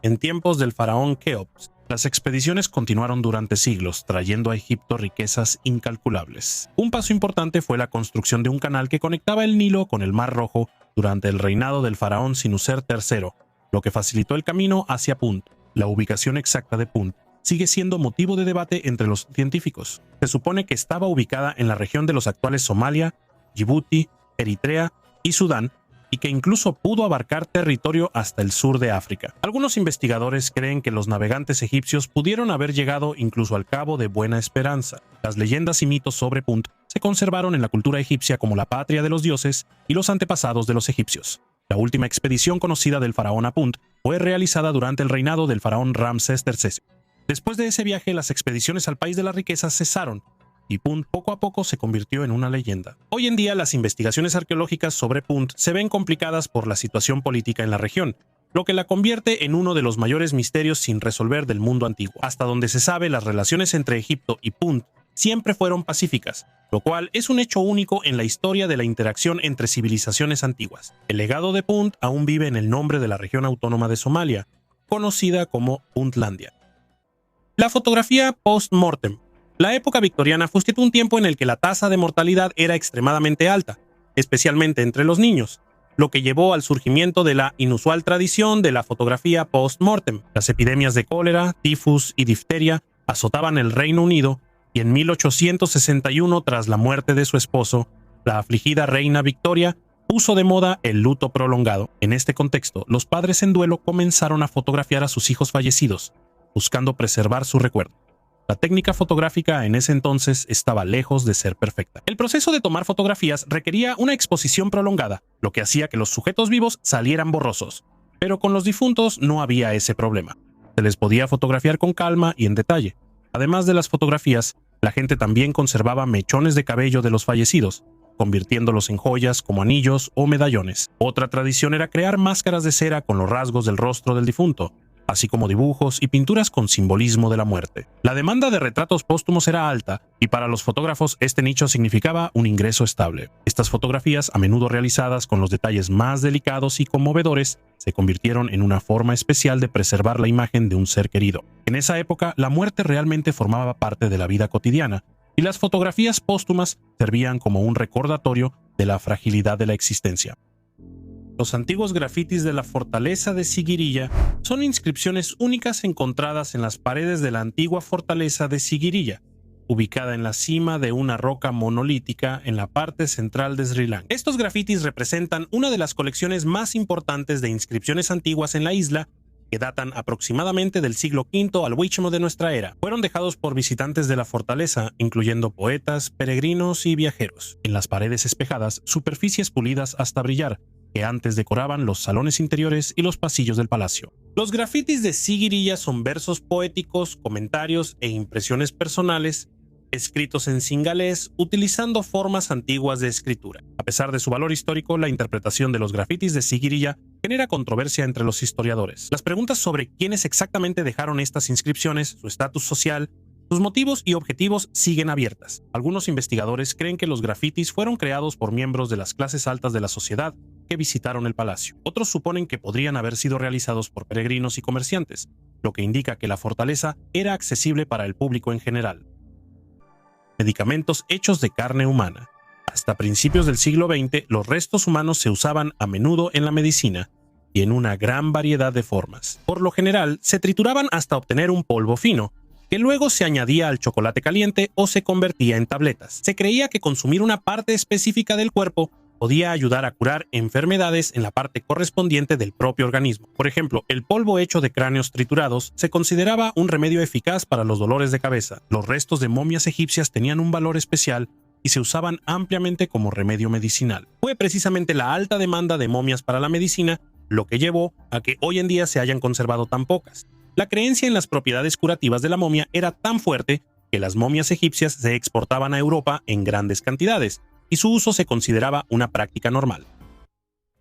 en tiempos del faraón Keops. Las expediciones continuaron durante siglos, trayendo a Egipto riquezas incalculables. Un paso importante fue la construcción de un canal que conectaba el Nilo con el Mar Rojo durante el reinado del faraón Sinuser III, lo que facilitó el camino hacia Punt. La ubicación exacta de Punt sigue siendo motivo de debate entre los científicos. Se supone que estaba ubicada en la región de los actuales Somalia, Djibouti, Eritrea y Sudán, y que incluso pudo abarcar territorio hasta el sur de África. Algunos investigadores creen que los navegantes egipcios pudieron haber llegado incluso al Cabo de Buena Esperanza. Las leyendas y mitos sobre Punt se conservaron en la cultura egipcia como la patria de los dioses y los antepasados de los egipcios. La última expedición conocida del faraón a Punt fue realizada durante el reinado del faraón Ramsés III. Después de ese viaje, las expediciones al país de las riquezas cesaron, y Punt poco a poco se convirtió en una leyenda. Hoy en día, las investigaciones arqueológicas sobre Punt se ven complicadas por la situación política en la región, lo que la convierte en uno de los mayores misterios sin resolver del mundo antiguo. Hasta donde se sabe, las relaciones entre Egipto y Punt siempre fueron pacíficas, lo cual es un hecho único en la historia de la interacción entre civilizaciones antiguas. El legado de Punt aún vive en el nombre de la región autónoma de Somalia, conocida como Puntlandia. La fotografía post-mortem. La época victoriana fue un tiempo en el que la tasa de mortalidad era extremadamente alta, especialmente entre los niños, lo que llevó al surgimiento de la inusual tradición de la fotografía post-mortem. Las epidemias de cólera, tifus y difteria azotaban el Reino Unido y en 1861, tras la muerte de su esposo, la afligida reina Victoria puso de moda el luto prolongado. En este contexto, los padres en duelo comenzaron a fotografiar a sus hijos fallecidos, buscando preservar su recuerdo. La técnica fotográfica en ese entonces estaba lejos de ser perfecta. El proceso de tomar fotografías requería una exposición prolongada, lo que hacía que los sujetos vivos salieran borrosos. Pero con los difuntos no había ese problema. Se les podía fotografiar con calma y en detalle. Además de las fotografías, la gente también conservaba mechones de cabello de los fallecidos, convirtiéndolos en joyas como anillos o medallones. Otra tradición era crear máscaras de cera con los rasgos del rostro del difunto, así como dibujos y pinturas con simbolismo de la muerte. La demanda de retratos póstumos era alta, y para los fotógrafos este nicho significaba un ingreso estable. Estas fotografías, a menudo realizadas con los detalles más delicados y conmovedores, se convirtieron en una forma especial de preservar la imagen de un ser querido. En esa época, la muerte realmente formaba parte de la vida cotidiana, y las fotografías póstumas servían como un recordatorio de la fragilidad de la existencia. Los antiguos grafitis de la fortaleza de Sigiriya son inscripciones únicas encontradas en las paredes de la antigua fortaleza de Sigiriya, ubicada en la cima de una roca monolítica en la parte central de Sri Lanka. Estos grafitis representan una de las colecciones más importantes de inscripciones antiguas en la isla, que datan aproximadamente del siglo V al Huichmo de nuestra era. Fueron dejados por visitantes de la fortaleza, incluyendo poetas, peregrinos y viajeros. En las paredes espejadas, superficies pulidas hasta brillar, que antes decoraban los salones interiores y los pasillos del palacio. Los grafitis de Sigiriya son versos poéticos, comentarios e impresiones personales, escritos en singalés utilizando formas antiguas de escritura. A pesar de su valor histórico, la interpretación de los grafitis de Sigiriya genera controversia entre los historiadores. Las preguntas sobre quiénes exactamente dejaron estas inscripciones, su estatus social, sus motivos y objetivos siguen abiertas. Algunos investigadores creen que los grafitis fueron creados por miembros de las clases altas de la sociedad que visitaron el palacio. Otros suponen que podrían haber sido realizados por peregrinos y comerciantes, lo que indica que la fortaleza era accesible para el público en general. Medicamentos hechos de carne humana. Hasta principios del siglo XX, los restos humanos se usaban a menudo en la medicina y en una gran variedad de formas. Por lo general, se trituraban hasta obtener un polvo fino, que luego se añadía al chocolate caliente o se convertía en tabletas. Se creía que consumir una parte específica del cuerpo podía ayudar a curar enfermedades en la parte correspondiente del propio organismo. Por ejemplo, el polvo hecho de cráneos triturados se consideraba un remedio eficaz para los dolores de cabeza. Los restos de momias egipcias tenían un valor especial y se usaban ampliamente como remedio medicinal. Fue precisamente la alta demanda de momias para la medicina lo que llevó a que hoy en día se hayan conservado tan pocas. La creencia en las propiedades curativas de la momia era tan fuerte que las momias egipcias se exportaban a Europa en grandes cantidades, y su uso se consideraba una práctica normal.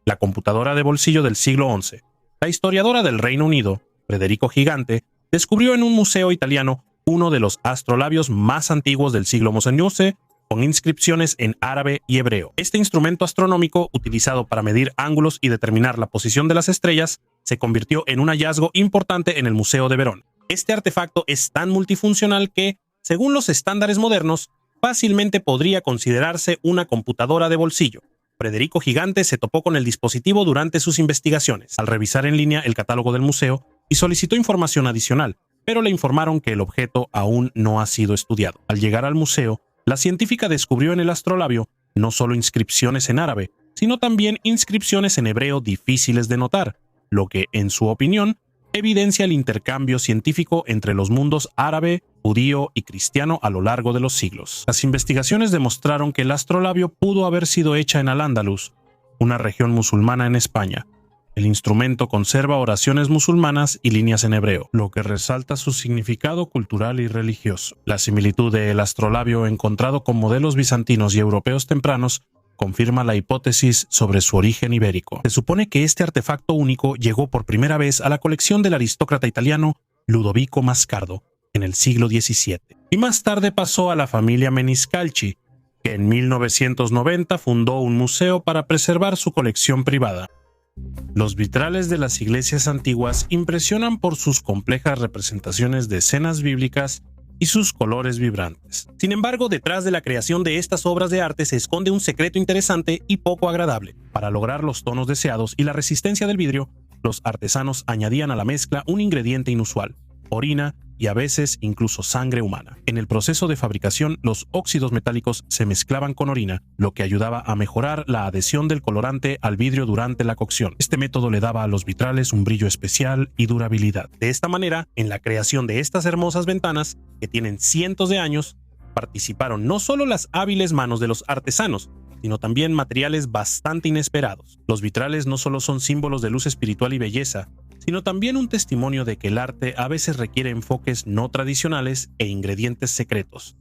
La computadora de bolsillo del siglo XI. La historiadora del Reino Unido, Federico Gigante, descubrió en un museo italiano uno de los astrolabios más antiguos del siglo XI, con inscripciones en árabe y hebreo. Este instrumento astronómico, utilizado para medir ángulos y determinar la posición de las estrellas, se convirtió en un hallazgo importante en el Museo de Verona. Este artefacto es tan multifuncional que, según los estándares modernos, fácilmente podría considerarse una computadora de bolsillo. Federico Gigante se topó con el dispositivo durante sus investigaciones, al revisar en línea el catálogo del museo, y solicitó información adicional, pero le informaron que el objeto aún no ha sido estudiado. Al llegar al museo, la científica descubrió en el astrolabio no solo inscripciones en árabe, sino también inscripciones en hebreo difíciles de notar, lo que, en su opinión, evidencia el intercambio científico entre los mundos árabe, judío y cristiano a lo largo de los siglos. Las investigaciones demostraron que el astrolabio pudo haber sido hecha en Al-Ándalus, una región musulmana en España. El instrumento conserva oraciones musulmanas y líneas en hebreo, lo que resalta su significado cultural y religioso. La similitud del astrolabio encontrado con modelos bizantinos y europeos tempranos confirma la hipótesis sobre su origen ibérico. Se supone que este artefacto único llegó por primera vez a la colección del aristócrata italiano Ludovico Mascardo en el siglo XVII, y más tarde pasó a la familia Meniscalchi, que en 1990 fundó un museo para preservar su colección privada. Los vitrales de las iglesias antiguas impresionan por sus complejas representaciones de escenas bíblicas y sus colores vibrantes. Sin embargo, detrás de la creación de estas obras de arte se esconde un secreto interesante y poco agradable. Para lograr los tonos deseados y la resistencia del vidrio, los artesanos añadían a la mezcla un ingrediente inusual: orina y a veces incluso sangre humana. En el proceso de fabricación, los óxidos metálicos se mezclaban con orina, lo que ayudaba a mejorar la adhesión del colorante al vidrio durante la cocción. Este método le daba a los vitrales un brillo especial y durabilidad. De esta manera, en la creación de estas hermosas ventanas, que tienen cientos de años, participaron no solo las hábiles manos de los artesanos, sino también materiales bastante inesperados. Los vitrales no solo son símbolos de luz espiritual y belleza, sino también un testimonio de que el arte a veces requiere enfoques no tradicionales e ingredientes secretos.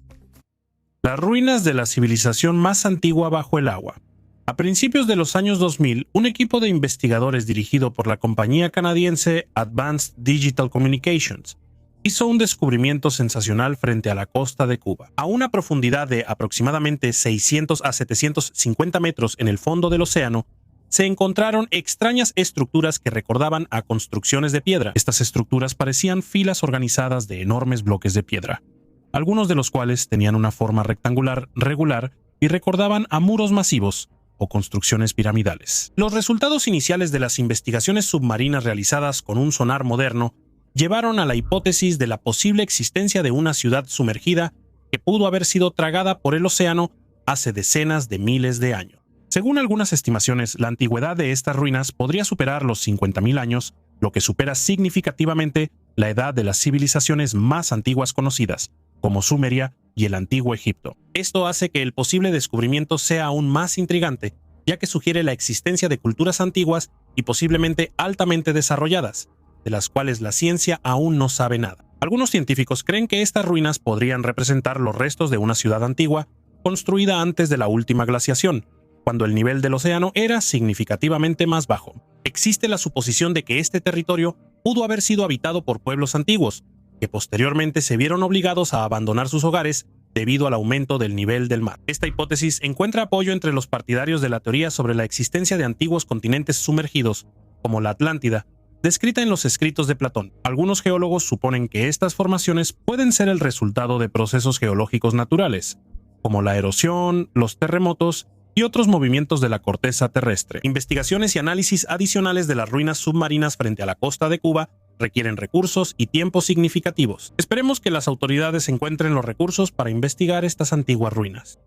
Las ruinas de la civilización más antigua bajo el agua. A principios de los años 2000, un equipo de investigadores dirigido por la compañía canadiense Advanced Digital Communications hizo un descubrimiento sensacional frente a la costa de Cuba. A una profundidad de aproximadamente 600 a 750 metros en el fondo del océano, se encontraron extrañas estructuras que recordaban a construcciones de piedra. Estas estructuras parecían filas organizadas de enormes bloques de piedra, algunos de los cuales tenían una forma rectangular regular y recordaban a muros masivos o construcciones piramidales. Los resultados iniciales de las investigaciones submarinas realizadas con un sonar moderno llevaron a la hipótesis de la posible existencia de una ciudad sumergida que pudo haber sido tragada por el océano hace decenas de miles de años. Según algunas estimaciones, la antigüedad de estas ruinas podría superar los 50.000 años, lo que supera significativamente la edad de las civilizaciones más antiguas conocidas, como Sumeria y el Antiguo Egipto. Esto hace que el posible descubrimiento sea aún más intrigante, ya que sugiere la existencia de culturas antiguas y posiblemente altamente desarrolladas, de las cuales la ciencia aún no sabe nada. Algunos científicos creen que estas ruinas podrían representar los restos de una ciudad antigua construida antes de la última glaciación, cuando el nivel del océano era significativamente más bajo. Existe la suposición de que este territorio pudo haber sido habitado por pueblos antiguos, que posteriormente se vieron obligados a abandonar sus hogares debido al aumento del nivel del mar. Esta hipótesis encuentra apoyo entre los partidarios de la teoría sobre la existencia de antiguos continentes sumergidos, como la Atlántida, descrita en los escritos de Platón. Algunos geólogos suponen que estas formaciones pueden ser el resultado de procesos geológicos naturales, como la erosión, los terremotos y otros movimientos de la corteza terrestre. Investigaciones y análisis adicionales de las ruinas submarinas frente a la costa de Cuba requieren recursos y tiempos significativos. Esperemos que las autoridades encuentren los recursos para investigar estas antiguas ruinas.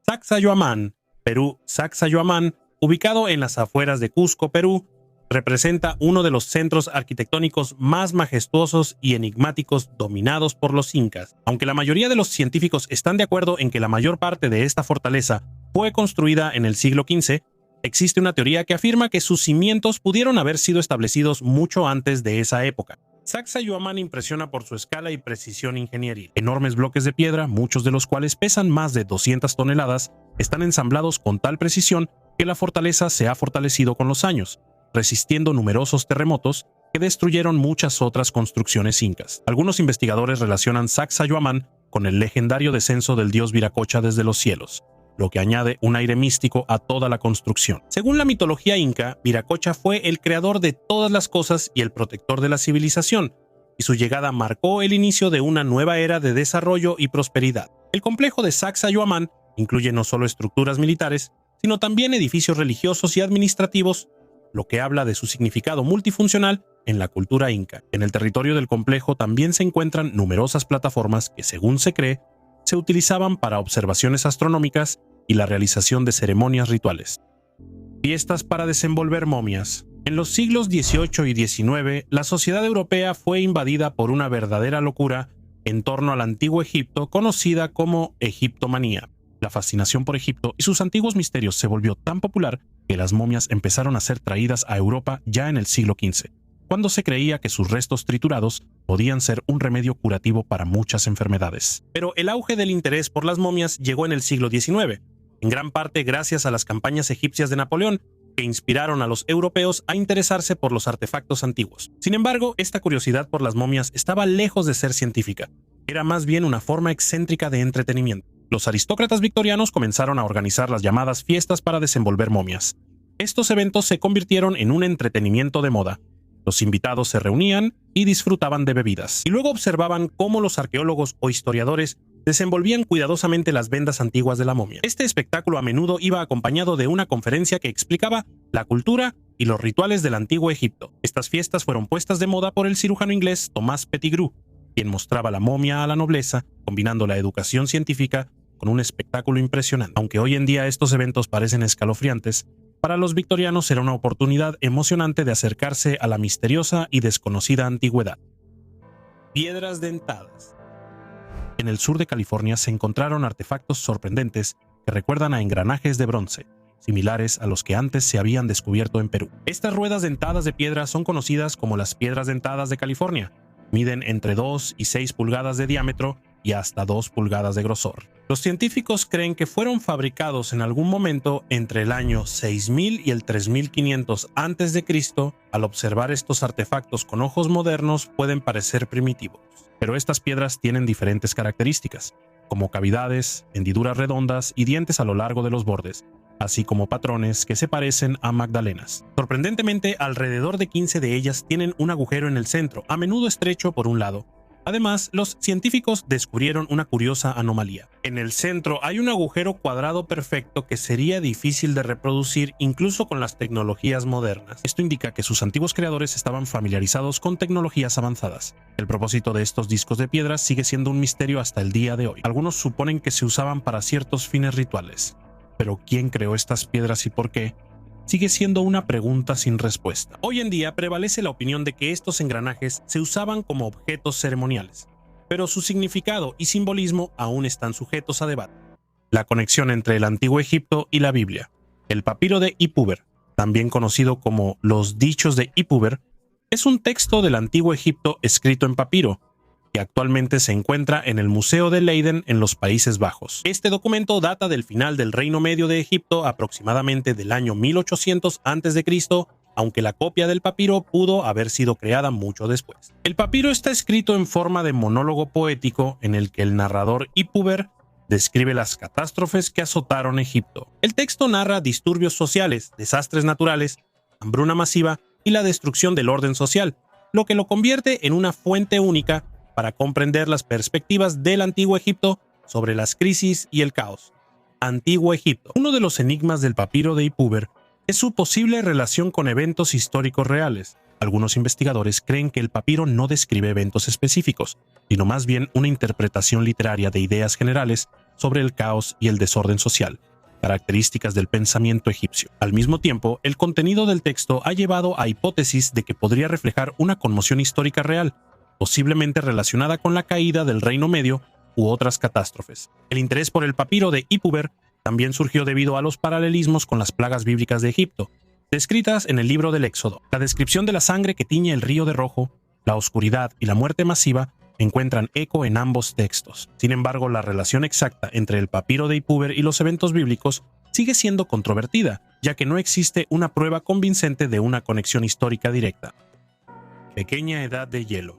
Sacsayhuamán, Perú. Sacsayhuamán, ubicado en las afueras de Cusco, Perú, representa uno de los centros arquitectónicos más majestuosos y enigmáticos dominados por los incas. Aunque la mayoría de los científicos están de acuerdo en que la mayor parte de esta fortaleza fue construida en el siglo XV, existe una teoría que afirma que sus cimientos pudieron haber sido establecidos mucho antes de esa época. Sacsayhuamán impresiona por su escala y precisión ingenieril. Enormes bloques de piedra, muchos de los cuales pesan más de 200 toneladas, están ensamblados con tal precisión que la fortaleza se ha fortalecido con los años, resistiendo numerosos terremotos que destruyeron muchas otras construcciones incas. Algunos investigadores relacionan Sacsayhuamán con el legendario descenso del dios Viracocha desde los cielos, lo que añade un aire místico a toda la construcción. Según la mitología inca, Viracocha fue el creador de todas las cosas y el protector de la civilización, y su llegada marcó el inicio de una nueva era de desarrollo y prosperidad. El complejo de Sacsayhuamán incluye no solo estructuras militares, sino también edificios religiosos y administrativos, lo que habla de su significado multifuncional en la cultura inca. En el territorio del complejo también se encuentran numerosas plataformas que, según se cree, se utilizaban para observaciones astronómicas y la realización de ceremonias rituales. Fiestas para desenvolver momias. En los siglos XVIII y XIX, la sociedad europea fue invadida por una verdadera locura en torno al antiguo Egipto, conocida como egiptomanía. La fascinación por Egipto y sus antiguos misterios se volvió tan popular que las momias empezaron a ser traídas a Europa ya en el siglo XV, cuando se creía que sus restos triturados podían ser un remedio curativo para muchas enfermedades. Pero el auge del interés por las momias llegó en el siglo XIX, en gran parte gracias a las campañas egipcias de Napoleón, que inspiraron a los europeos a interesarse por los artefactos antiguos. Sin embargo, esta curiosidad por las momias estaba lejos de ser científica. Era más bien una forma excéntrica de entretenimiento. Los aristócratas victorianos comenzaron a organizar las llamadas fiestas para desenvolver momias. Estos eventos se convirtieron en un entretenimiento de moda. Los invitados se reunían y disfrutaban de bebidas, y luego observaban cómo los arqueólogos o historiadores desenvolvían cuidadosamente las vendas antiguas de la momia. Este espectáculo a menudo iba acompañado de una conferencia que explicaba la cultura y los rituales del antiguo Egipto. Estas fiestas fueron puestas de moda por el cirujano inglés Thomas Pettigrew, quien mostraba la momia a la nobleza, combinando la educación científica con un espectáculo impresionante. Aunque hoy en día estos eventos parecen escalofriantes, para los victorianos era una oportunidad emocionante de acercarse a la misteriosa y desconocida antigüedad. Piedras dentadas. En el sur de California se encontraron artefactos sorprendentes que recuerdan a engranajes de bronce, similares a los que antes se habían descubierto en Perú. Estas ruedas dentadas de piedra son conocidas como las piedras dentadas de California. Miden entre 2 y 6 pulgadas de diámetro y hasta 2 pulgadas de grosor. Los científicos creen que fueron fabricados en algún momento entre el año 6000 y el 3500 a.C. Al observar estos artefactos con ojos modernos pueden parecer primitivos, pero estas piedras tienen diferentes características, como cavidades, hendiduras redondas y dientes a lo largo de los bordes, así como patrones que se parecen a magdalenas. Sorprendentemente, alrededor de 15 de ellas tienen un agujero en el centro, a menudo estrecho por un lado. Además, los científicos descubrieron una curiosa anomalía. En el centro hay un agujero cuadrado perfecto que sería difícil de reproducir incluso con las tecnologías modernas. Esto indica que sus antiguos creadores estaban familiarizados con tecnologías avanzadas. El propósito de estos discos de piedra sigue siendo un misterio hasta el día de hoy. Algunos suponen que se usaban para ciertos fines rituales. Pero ¿quién creó estas piedras y por qué? Sigue siendo una pregunta sin respuesta. Hoy en día prevalece la opinión de que estos engranajes se usaban como objetos ceremoniales, pero su significado y simbolismo aún están sujetos a debate. La conexión entre el antiguo Egipto y la Biblia. El papiro de Ipuwer, también conocido como los Dichos de Ipuwer, es un texto del antiguo Egipto escrito en papiro, que actualmente se encuentra en el Museo de Leiden en los Países Bajos. Este documento data del final del Reino Medio de Egipto, aproximadamente del año 1800 a.C., aunque la copia del papiro pudo haber sido creada mucho después. El papiro está escrito en forma de monólogo poético en el que el narrador Ipuwer describe las catástrofes que azotaron Egipto. El texto narra disturbios sociales, desastres naturales, hambruna masiva y la destrucción del orden social, lo que lo convierte en una fuente única para comprender las perspectivas del Antiguo Egipto sobre las crisis y el caos. Antiguo Egipto. Uno de los enigmas del papiro de Ipuwer es su posible relación con eventos históricos reales. Algunos investigadores creen que el papiro no describe eventos específicos, sino más bien una interpretación literaria de ideas generales sobre el caos y el desorden social, características del pensamiento egipcio. Al mismo tiempo, el contenido del texto ha llevado a hipótesis de que podría reflejar una conmoción histórica real, posiblemente relacionada con la caída del Reino Medio u otras catástrofes. El interés por el papiro de Ipuwer también surgió debido a los paralelismos con las plagas bíblicas de Egipto, descritas en el libro del Éxodo. La descripción de la sangre que tiñe el río de rojo, la oscuridad y la muerte masiva encuentran eco en ambos textos. Sin embargo, la relación exacta entre el papiro de Ipuwer y los eventos bíblicos sigue siendo controvertida, ya que no existe una prueba convincente de una conexión histórica directa. Pequeña Edad de Hielo.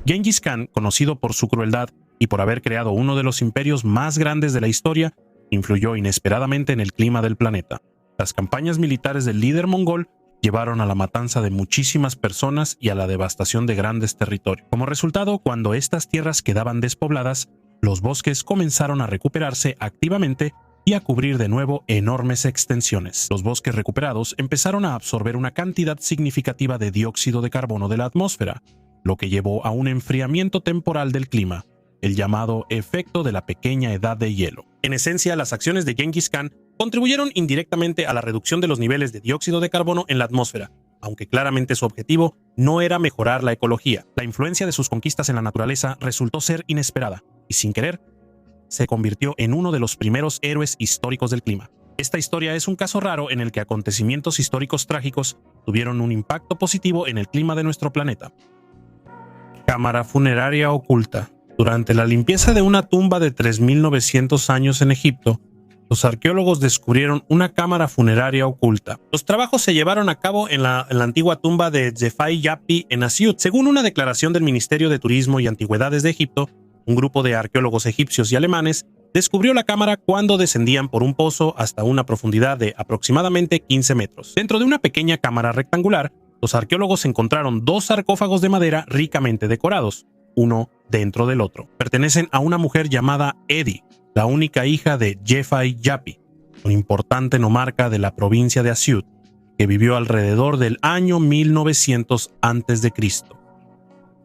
Gengis Khan, conocido por su crueldad y por haber creado uno de los imperios más grandes de la historia, influyó inesperadamente en el clima del planeta. Las campañas militares del líder mongol llevaron a la matanza de muchísimas personas y a la devastación de grandes territorios. Como resultado, cuando estas tierras quedaban despobladas, los bosques comenzaron a recuperarse activamente y a cubrir de nuevo enormes extensiones. Los bosques recuperados empezaron a absorber una cantidad significativa de dióxido de carbono de la atmósfera, lo que llevó a un enfriamiento temporal del clima, el llamado efecto de la pequeña edad de hielo. En esencia, las acciones de Gengis Khan contribuyeron indirectamente a la reducción de los niveles de dióxido de carbono en la atmósfera, aunque claramente su objetivo no era mejorar la ecología. La influencia de sus conquistas en la naturaleza resultó ser inesperada, y sin querer, se convirtió en uno de los primeros héroes históricos del clima. Esta historia es un caso raro en el que acontecimientos históricos trágicos tuvieron un impacto positivo en el clima de nuestro planeta. Cámara funeraria oculta. Durante la limpieza de una tumba de 3.900 años en Egipto, los arqueólogos descubrieron una cámara funeraria oculta. Los trabajos se llevaron a cabo en la antigua tumba de Zefai Yappi en Asiut. Según una declaración del Ministerio de Turismo y Antigüedades de Egipto, un grupo de arqueólogos egipcios y alemanes descubrió la cámara cuando descendían por un pozo hasta una profundidad de aproximadamente 15 metros. Dentro de una pequeña cámara rectangular, los arqueólogos encontraron 2 sarcófagos de madera ricamente decorados, uno dentro del otro. Pertenecen a una mujer llamada Eddie, la única hija de Jefai Yapi, un importante nomarca de la provincia de Asyut, que vivió alrededor del año 1900 a.C.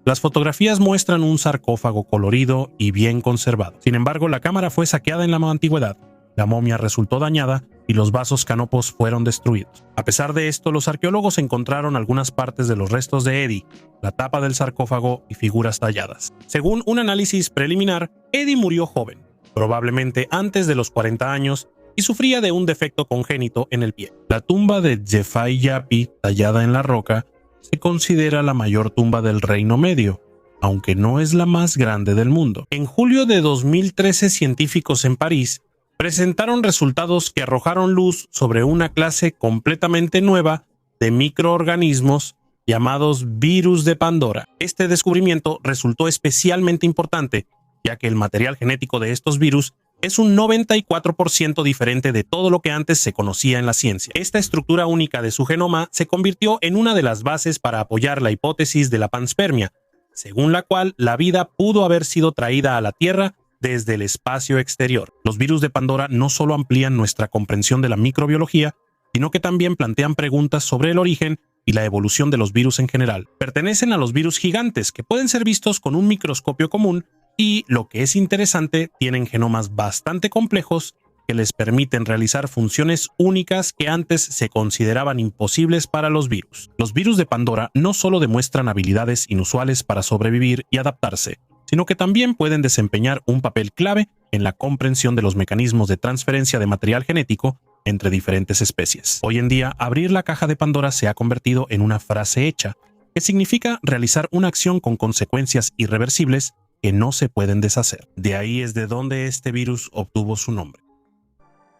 Las fotografías muestran un sarcófago colorido y bien conservado. Sin embargo, la cámara fue saqueada en la antigüedad, la momia resultó dañada y los vasos canopos fueron destruidos. A pesar de esto, los arqueólogos encontraron algunas partes de los restos de Eddie, la tapa del sarcófago y figuras talladas. Según un análisis preliminar, Eddie murió joven, probablemente antes de los 40 años, y sufría de un defecto congénito en el pie. La tumba de Jefai Yapi, tallada en la roca, se considera la mayor tumba del Reino Medio, aunque no es la más grande del mundo. En julio de 2013, científicos en París presentaron resultados que arrojaron luz sobre una clase completamente nueva de microorganismos llamados virus de Pandora. Este descubrimiento resultó especialmente importante, ya que el material genético de estos virus es un 94% diferente de todo lo que antes se conocía en la ciencia. Esta estructura única de su genoma se convirtió en una de las bases para apoyar la hipótesis de la panspermia, según la cual la vida pudo haber sido traída a la Tierra desde el espacio exterior. Los virus de Pandora no solo amplían nuestra comprensión de la microbiología, sino que también plantean preguntas sobre el origen y la evolución de los virus en general. Pertenecen a los virus gigantes, que pueden ser vistos con un microscopio común, y, lo que es interesante, tienen genomas bastante complejos que les permiten realizar funciones únicas que antes se consideraban imposibles para los virus. Los virus de Pandora no solo demuestran habilidades inusuales para sobrevivir y adaptarse, sino que también pueden desempeñar un papel clave en la comprensión de los mecanismos de transferencia de material genético entre diferentes especies. Hoy en día, abrir la caja de Pandora se ha convertido en una frase hecha, que significa realizar una acción con consecuencias irreversibles que no se pueden deshacer. De ahí es de donde este virus obtuvo su nombre.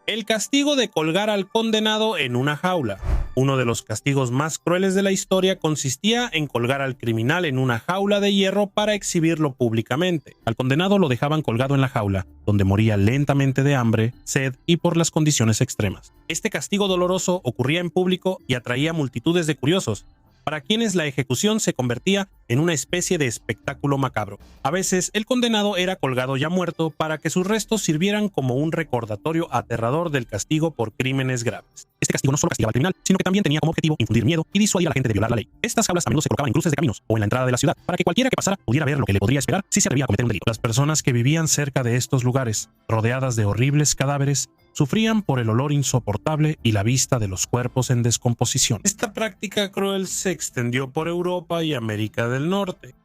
El castigo de colgar al condenado en una jaula. Uno de los castigos más crueles de la historia consistía en colgar al criminal en una jaula de hierro para exhibirlo públicamente. Al condenado lo dejaban colgado en la jaula, donde moría lentamente de hambre, sed y por las condiciones extremas. Este castigo doloroso ocurría en público y atraía multitudes de curiosos, para quienes la ejecución se convertía en una especie de espectáculo macabro. A veces, el condenado era colgado ya muerto para que sus restos sirvieran como un recordatorio aterrador del castigo por crímenes graves. Este castigo no solo castigaba al criminal, sino que también tenía como objetivo infundir miedo y disuadir a la gente de violar la ley. Estas jaulas a menudo se colocaban en cruces de caminos o en la entrada de la ciudad, para que cualquiera que pasara pudiera ver lo que le podría esperar si se atrevía a cometer un delito. Las personas que vivían cerca de estos lugares, rodeadas de horribles cadáveres, sufrían por el olor insoportable y la vista de los cuerpos en descomposición. Esta práctica cruel se extendió por Europa y América del Norte.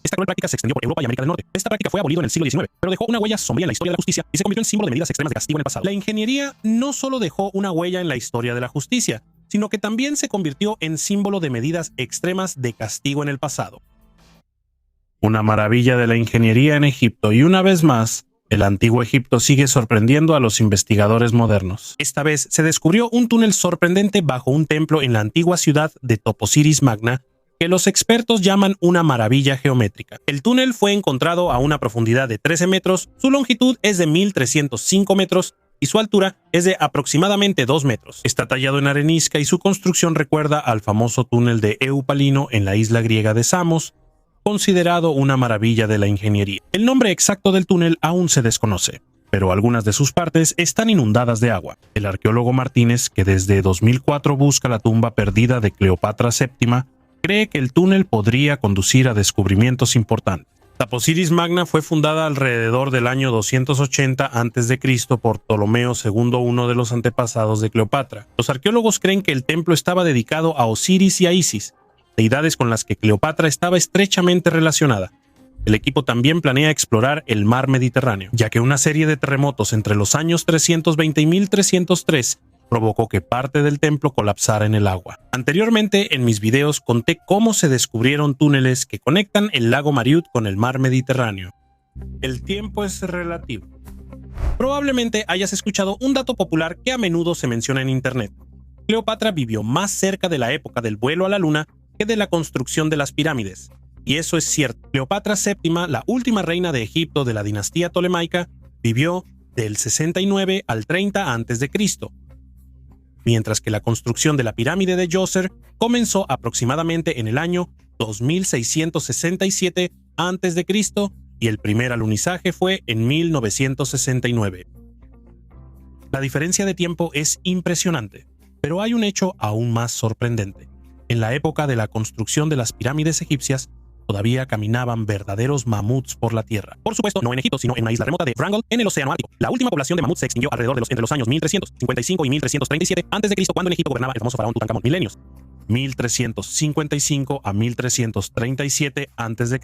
Esta práctica fue abolida en el siglo XIX, pero dejó una huella sombría en la historia de la justicia y se convirtió en símbolo de medidas extremas de castigo en el pasado. La ingeniería no solo dejó una huella en la historia de la justicia, sino que también se convirtió en símbolo de medidas extremas de castigo en el pasado. Una maravilla de la ingeniería en Egipto, y una vez más, el antiguo Egipto sigue sorprendiendo a los investigadores modernos. Esta vez se descubrió un túnel sorprendente bajo un templo en la antigua ciudad de Toposiris Magna, que los expertos llaman una maravilla geométrica. El túnel fue encontrado a una profundidad de 13 metros, su longitud es de 1.305 metros y su altura es de aproximadamente 2 metros. Está tallado en arenisca y su construcción recuerda al famoso túnel de Eupalino en la isla griega de Samos, considerado una maravilla de la ingeniería. El nombre exacto del túnel aún se desconoce, pero algunas de sus partes están inundadas de agua. El arqueólogo Martínez, que desde 2004 busca la tumba perdida de Cleopatra VII, cree que el túnel podría conducir a descubrimientos importantes. Toposiris Magna fue fundada alrededor del año 280 a.C. por Ptolomeo II, uno de los antepasados de Cleopatra. Los arqueólogos creen que el templo estaba dedicado a Osiris y a Isis, deidades con las que Cleopatra estaba estrechamente relacionada. El equipo también planea explorar el mar Mediterráneo, ya que una serie de terremotos entre los años 320 y 1303 provocó que parte del templo colapsara en el agua. Anteriormente, en mis videos conté cómo se descubrieron túneles que conectan el lago Mariut con el mar Mediterráneo. El tiempo es relativo. Probablemente hayas escuchado un dato popular que a menudo se menciona en internet. Cleopatra vivió más cerca de la época del vuelo a la luna que de la construcción de las pirámides. Y eso es cierto. Cleopatra VII, la última reina de Egipto de la dinastía tolemaica, vivió del 69 al 30 a.C., mientras que la construcción de la pirámide de Djoser comenzó aproximadamente en el año 2667 a.C. y el primer alunizaje fue en 1969. La diferencia de tiempo es impresionante, pero hay un hecho aún más sorprendente. En la época de la construcción de las pirámides egipcias, todavía caminaban verdaderos mamuts por la tierra. Por supuesto, no en Egipto, sino en una isla remota de Wrangell, en el Océano Ártico. La última población de mamuts se extinguió alrededor de entre los años 1355 y 1337 a.C., cuando en Egipto gobernaba el famoso faraón Tutankamón. Milenios. 1355 a 1337 a.C.,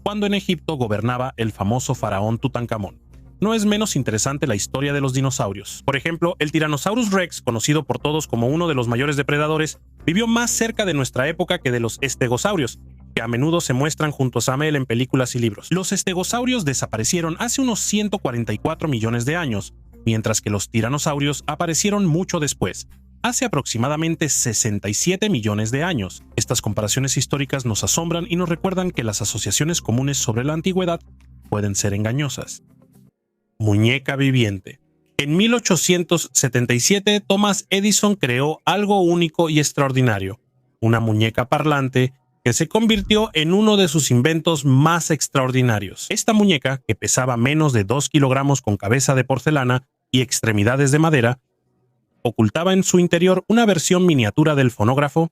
cuando en Egipto gobernaba el famoso faraón Tutankamón. No es menos interesante la historia de los dinosaurios. Por ejemplo, el Tyrannosaurus Rex, conocido por todos como uno de los mayores depredadores, vivió más cerca de nuestra época que de los estegosaurios, que a menudo se muestran junto a Samel en películas y libros. Los estegosaurios desaparecieron hace unos 144 millones de años, mientras que los tiranosaurios aparecieron mucho después, hace aproximadamente 67 millones de años. Estas comparaciones históricas nos asombran y nos recuerdan que las asociaciones comunes sobre la antigüedad pueden ser engañosas. Muñeca viviente. En 1877, Thomas Edison creó algo único y extraordinario, una muñeca parlante que se convirtió en uno de sus inventos más extraordinarios. Esta muñeca, que pesaba menos de 2 kilogramos con cabeza de porcelana y extremidades de madera, ocultaba en su interior una versión miniatura del fonógrafo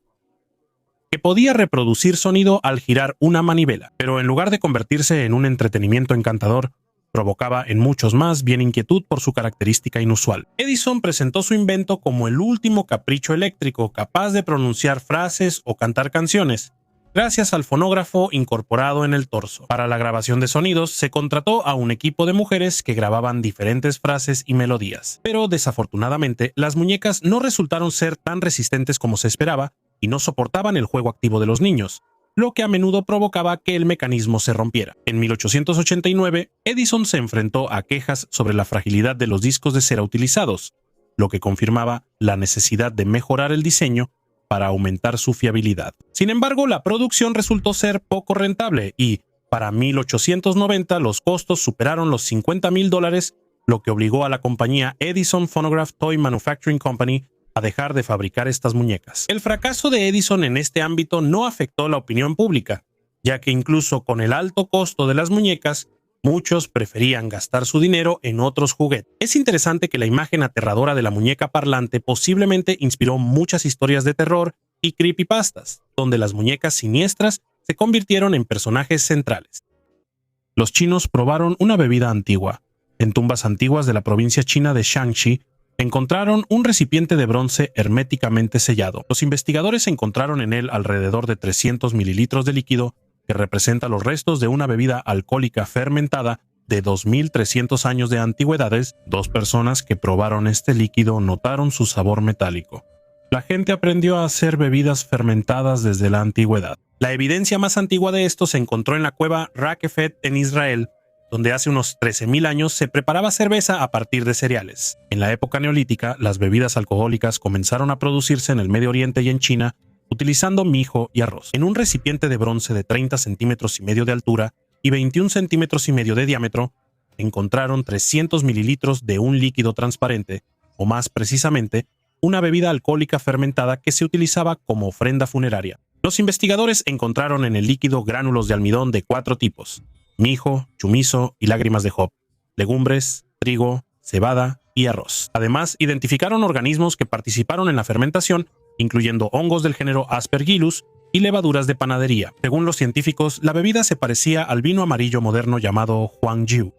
que podía reproducir sonido al girar una manivela, pero en lugar de convertirse en un entretenimiento encantador, provocaba en muchos más bien inquietud por su característica inusual. Edison presentó su invento como el último capricho eléctrico capaz de pronunciar frases o cantar canciones, gracias al fonógrafo incorporado en el torso. Para la grabación de sonidos se contrató a un equipo de mujeres que grababan diferentes frases y melodías. Pero desafortunadamente, las muñecas no resultaron ser tan resistentes como se esperaba y no soportaban el juego activo de los niños, lo que a menudo provocaba que el mecanismo se rompiera. En 1889, Edison se enfrentó a quejas sobre la fragilidad de los discos de cera utilizados, lo que confirmaba la necesidad de mejorar el diseño para aumentar su fiabilidad. Sin embargo, la producción resultó ser poco rentable y, para 1890, los costos superaron los $50,000, lo que obligó a la compañía Edison Phonograph Toy Manufacturing Company a dejar de fabricar estas muñecas. El fracaso de Edison en este ámbito no afectó la opinión pública, ya que incluso con el alto costo de las muñecas, muchos preferían gastar su dinero en otros juguetes. Es interesante que la imagen aterradora de la muñeca parlante posiblemente inspiró muchas historias de terror y creepypastas, donde las muñecas siniestras se convirtieron en personajes centrales. Los chinos probaron una bebida antigua. En tumbas antiguas de la provincia china de Shanxi, encontraron un recipiente de bronce herméticamente sellado. Los investigadores encontraron en él alrededor de 300 mililitros de líquido que representa los restos de una bebida alcohólica fermentada de 2.300 años de antigüedades. Dos personas que probaron este líquido notaron su sabor metálico. La gente aprendió a hacer bebidas fermentadas desde la antigüedad. La evidencia más antigua de esto se encontró en la cueva Rakefet en Israel, donde hace unos 13.000 años se preparaba cerveza a partir de cereales. En la época neolítica, las bebidas alcohólicas comenzaron a producirse en el Medio Oriente y en China, utilizando mijo y arroz. En un recipiente de bronce de 30 centímetros y medio de altura y 21 centímetros y medio de diámetro, encontraron 300 mililitros de un líquido transparente, o más precisamente, una bebida alcohólica fermentada que se utilizaba como ofrenda funeraria. Los investigadores encontraron en el líquido gránulos de almidón de 4 tipos: mijo, chumizo y lágrimas de Job, legumbres, trigo, cebada y arroz. Además, identificaron organismos que participaron en la fermentación, incluyendo hongos del género Aspergillus y levaduras de panadería. Según los científicos, la bebida se parecía al vino amarillo moderno llamado Huangjiu.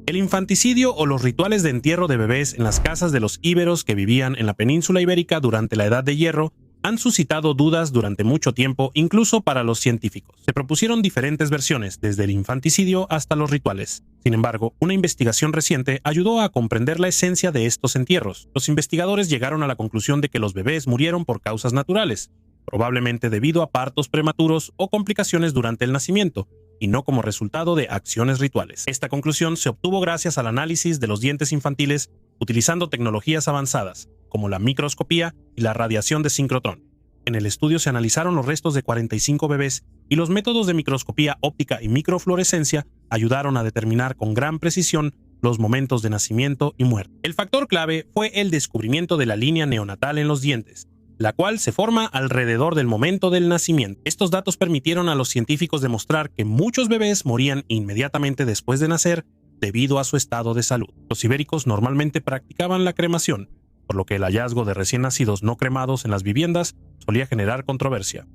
El infanticidio o los rituales de entierro de bebés en las casas de los íberos que vivían en la península ibérica durante la Edad de Hierro han suscitado dudas durante mucho tiempo, incluso para los científicos. Se propusieron diferentes versiones, desde el infanticidio hasta los rituales. Sin embargo, una investigación reciente ayudó a comprender la esencia de estos entierros. Los investigadores llegaron a la conclusión de que los bebés murieron por causas naturales, probablemente debido a partos prematuros o complicaciones durante el nacimiento, y no como resultado de acciones rituales. Esta conclusión se obtuvo gracias al análisis de los dientes infantiles utilizando tecnologías avanzadas, como la microscopía y la radiación de sincrotrón. En el estudio se analizaron los restos de 45 bebés y los métodos de microscopía óptica y microfluorescencia ayudaron a determinar con gran precisión los momentos de nacimiento y muerte. El factor clave fue el descubrimiento de la línea neonatal en los dientes, la cual se forma alrededor del momento del nacimiento. Estos datos permitieron a los científicos demostrar que muchos bebés morían inmediatamente después de nacer debido a su estado de salud. Los ibéricos normalmente practicaban la cremación, por lo que el hallazgo de recién nacidos no cremados en las viviendas solía generar controversia.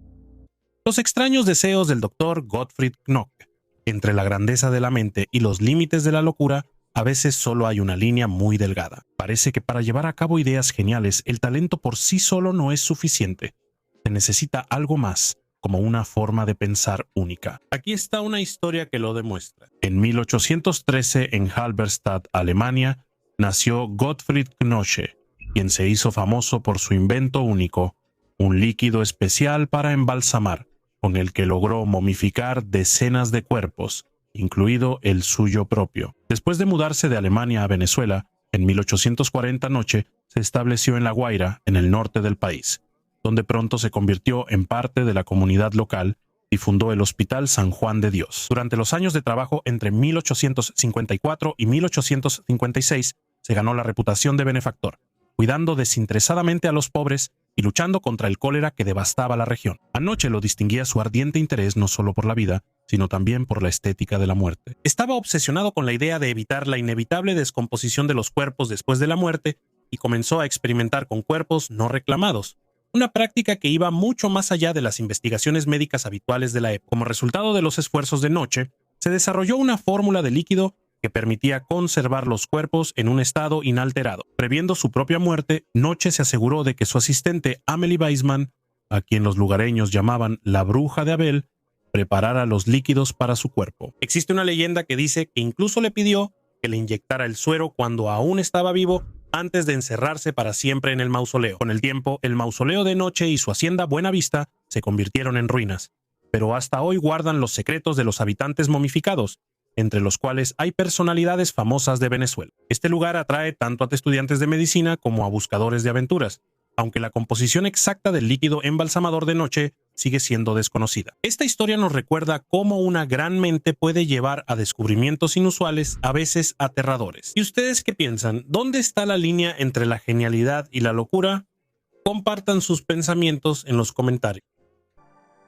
Los extraños deseos del Dr. Gottfried Knock. Entre la grandeza de la mente y los límites de la locura, a veces solo hay una línea muy delgada. Parece que para llevar a cabo ideas geniales, el talento por sí solo no es suficiente. Se necesita algo más, como una forma de pensar única. Aquí está una historia que lo demuestra. En 1813, en Halberstadt, Alemania, nació Gottfried Knoche, quien se hizo famoso por su invento único, un líquido especial para embalsamar, con el que logró momificar decenas de cuerpos, incluido el suyo propio. Después de mudarse de Alemania a Venezuela, en 1840 Knoche se estableció en La Guaira, en el norte del país, donde pronto se convirtió en parte de la comunidad local y fundó el Hospital San Juan de Dios. Durante los años de trabajo entre 1854 y 1856 se ganó la reputación de benefactor, cuidando desinteresadamente a los pobres y luchando contra el cólera que devastaba la región. A Knoche lo distinguía su ardiente interés no solo por la vida, sino también por la estética de la muerte. Estaba obsesionado con la idea de evitar la inevitable descomposición de los cuerpos después de la muerte y comenzó a experimentar con cuerpos no reclamados, una práctica que iba mucho más allá de las investigaciones médicas habituales de la época. Como resultado de los esfuerzos de Knoche, se desarrolló una fórmula de líquido que permitía conservar los cuerpos en un estado inalterado. Previendo su propia muerte, Knoche se aseguró de que su asistente Amelie Weismann, a quien los lugareños llamaban la bruja de Abel, preparara los líquidos para su cuerpo. Existe una leyenda que dice que incluso le pidió que le inyectara el suero cuando aún estaba vivo antes de encerrarse para siempre en el mausoleo. Con el tiempo, el mausoleo de Knoche y su hacienda Buenavista se convirtieron en ruinas, pero hasta hoy guardan los secretos de los habitantes momificados, entre los cuales hay personalidades famosas de Venezuela. Este lugar atrae tanto a estudiantes de medicina como a buscadores de aventuras, aunque la composición exacta del líquido embalsamador de Knoche sigue siendo desconocida. Esta historia nos recuerda cómo una gran mente puede llevar a descubrimientos inusuales, a veces aterradores. ¿Y ustedes qué piensan? ¿Dónde está la línea entre la genialidad y la locura? Compartan sus pensamientos en los comentarios.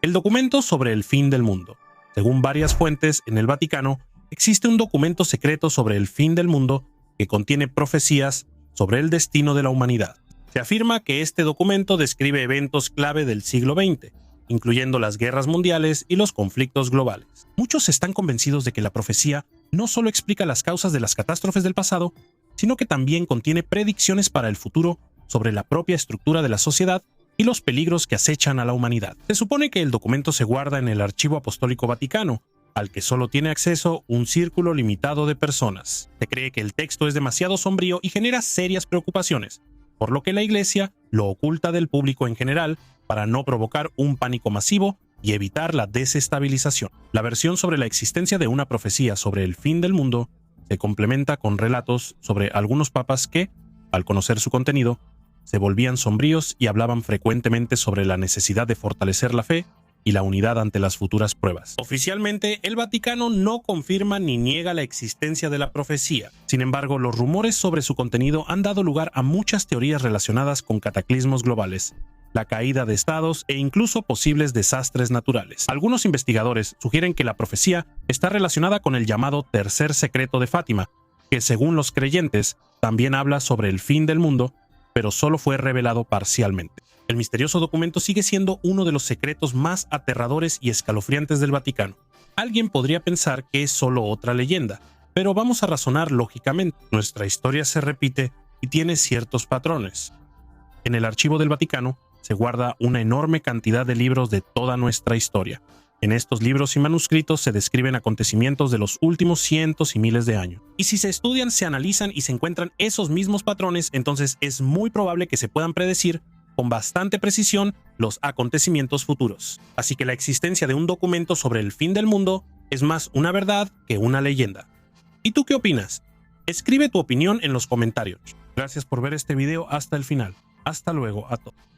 El documento sobre el fin del mundo. Según varias fuentes, en el Vaticano existe un documento secreto sobre el fin del mundo que contiene profecías sobre el destino de la humanidad. Se afirma que este documento describe eventos clave del siglo XX, incluyendo las guerras mundiales y los conflictos globales. Muchos están convencidos de que la profecía no solo explica las causas de las catástrofes del pasado, sino que también contiene predicciones para el futuro sobre la propia estructura de la sociedad y los peligros que acechan a la humanidad. Se supone que el documento se guarda en el Archivo Apostólico Vaticano, al que solo tiene acceso un círculo limitado de personas. Se cree que el texto es demasiado sombrío y genera serias preocupaciones, por lo que la Iglesia lo oculta del público en general para no provocar un pánico masivo y evitar la desestabilización. La versión sobre la existencia de una profecía sobre el fin del mundo se complementa con relatos sobre algunos papas que, al conocer su contenido, se volvían sombríos y hablaban frecuentemente sobre la necesidad de fortalecer la fe y la unidad ante las futuras pruebas. Oficialmente, el Vaticano no confirma ni niega la existencia de la profecía. Sin embargo, los rumores sobre su contenido han dado lugar a muchas teorías relacionadas con cataclismos globales, la caída de estados e incluso posibles desastres naturales. Algunos investigadores sugieren que la profecía está relacionada con el llamado Tercer Secreto de Fátima, que según los creyentes también habla sobre el fin del mundo, pero solo fue revelado parcialmente. El misterioso documento sigue siendo uno de los secretos más aterradores y escalofriantes del Vaticano. Alguien podría pensar que es solo otra leyenda, pero vamos a razonar lógicamente. Nuestra historia se repite y tiene ciertos patrones. En el archivo del Vaticano se guarda una enorme cantidad de libros de toda nuestra historia. En estos libros y manuscritos se describen acontecimientos de los últimos cientos y miles de años. Y si se estudian, se analizan y se encuentran esos mismos patrones, entonces es muy probable que se puedan predecir con bastante precisión los acontecimientos futuros. Así que la existencia de un documento sobre el fin del mundo es más una verdad que una leyenda. ¿Y tú qué opinas? Escribe tu opinión en los comentarios. Gracias por ver este video hasta el final. Hasta luego a todos.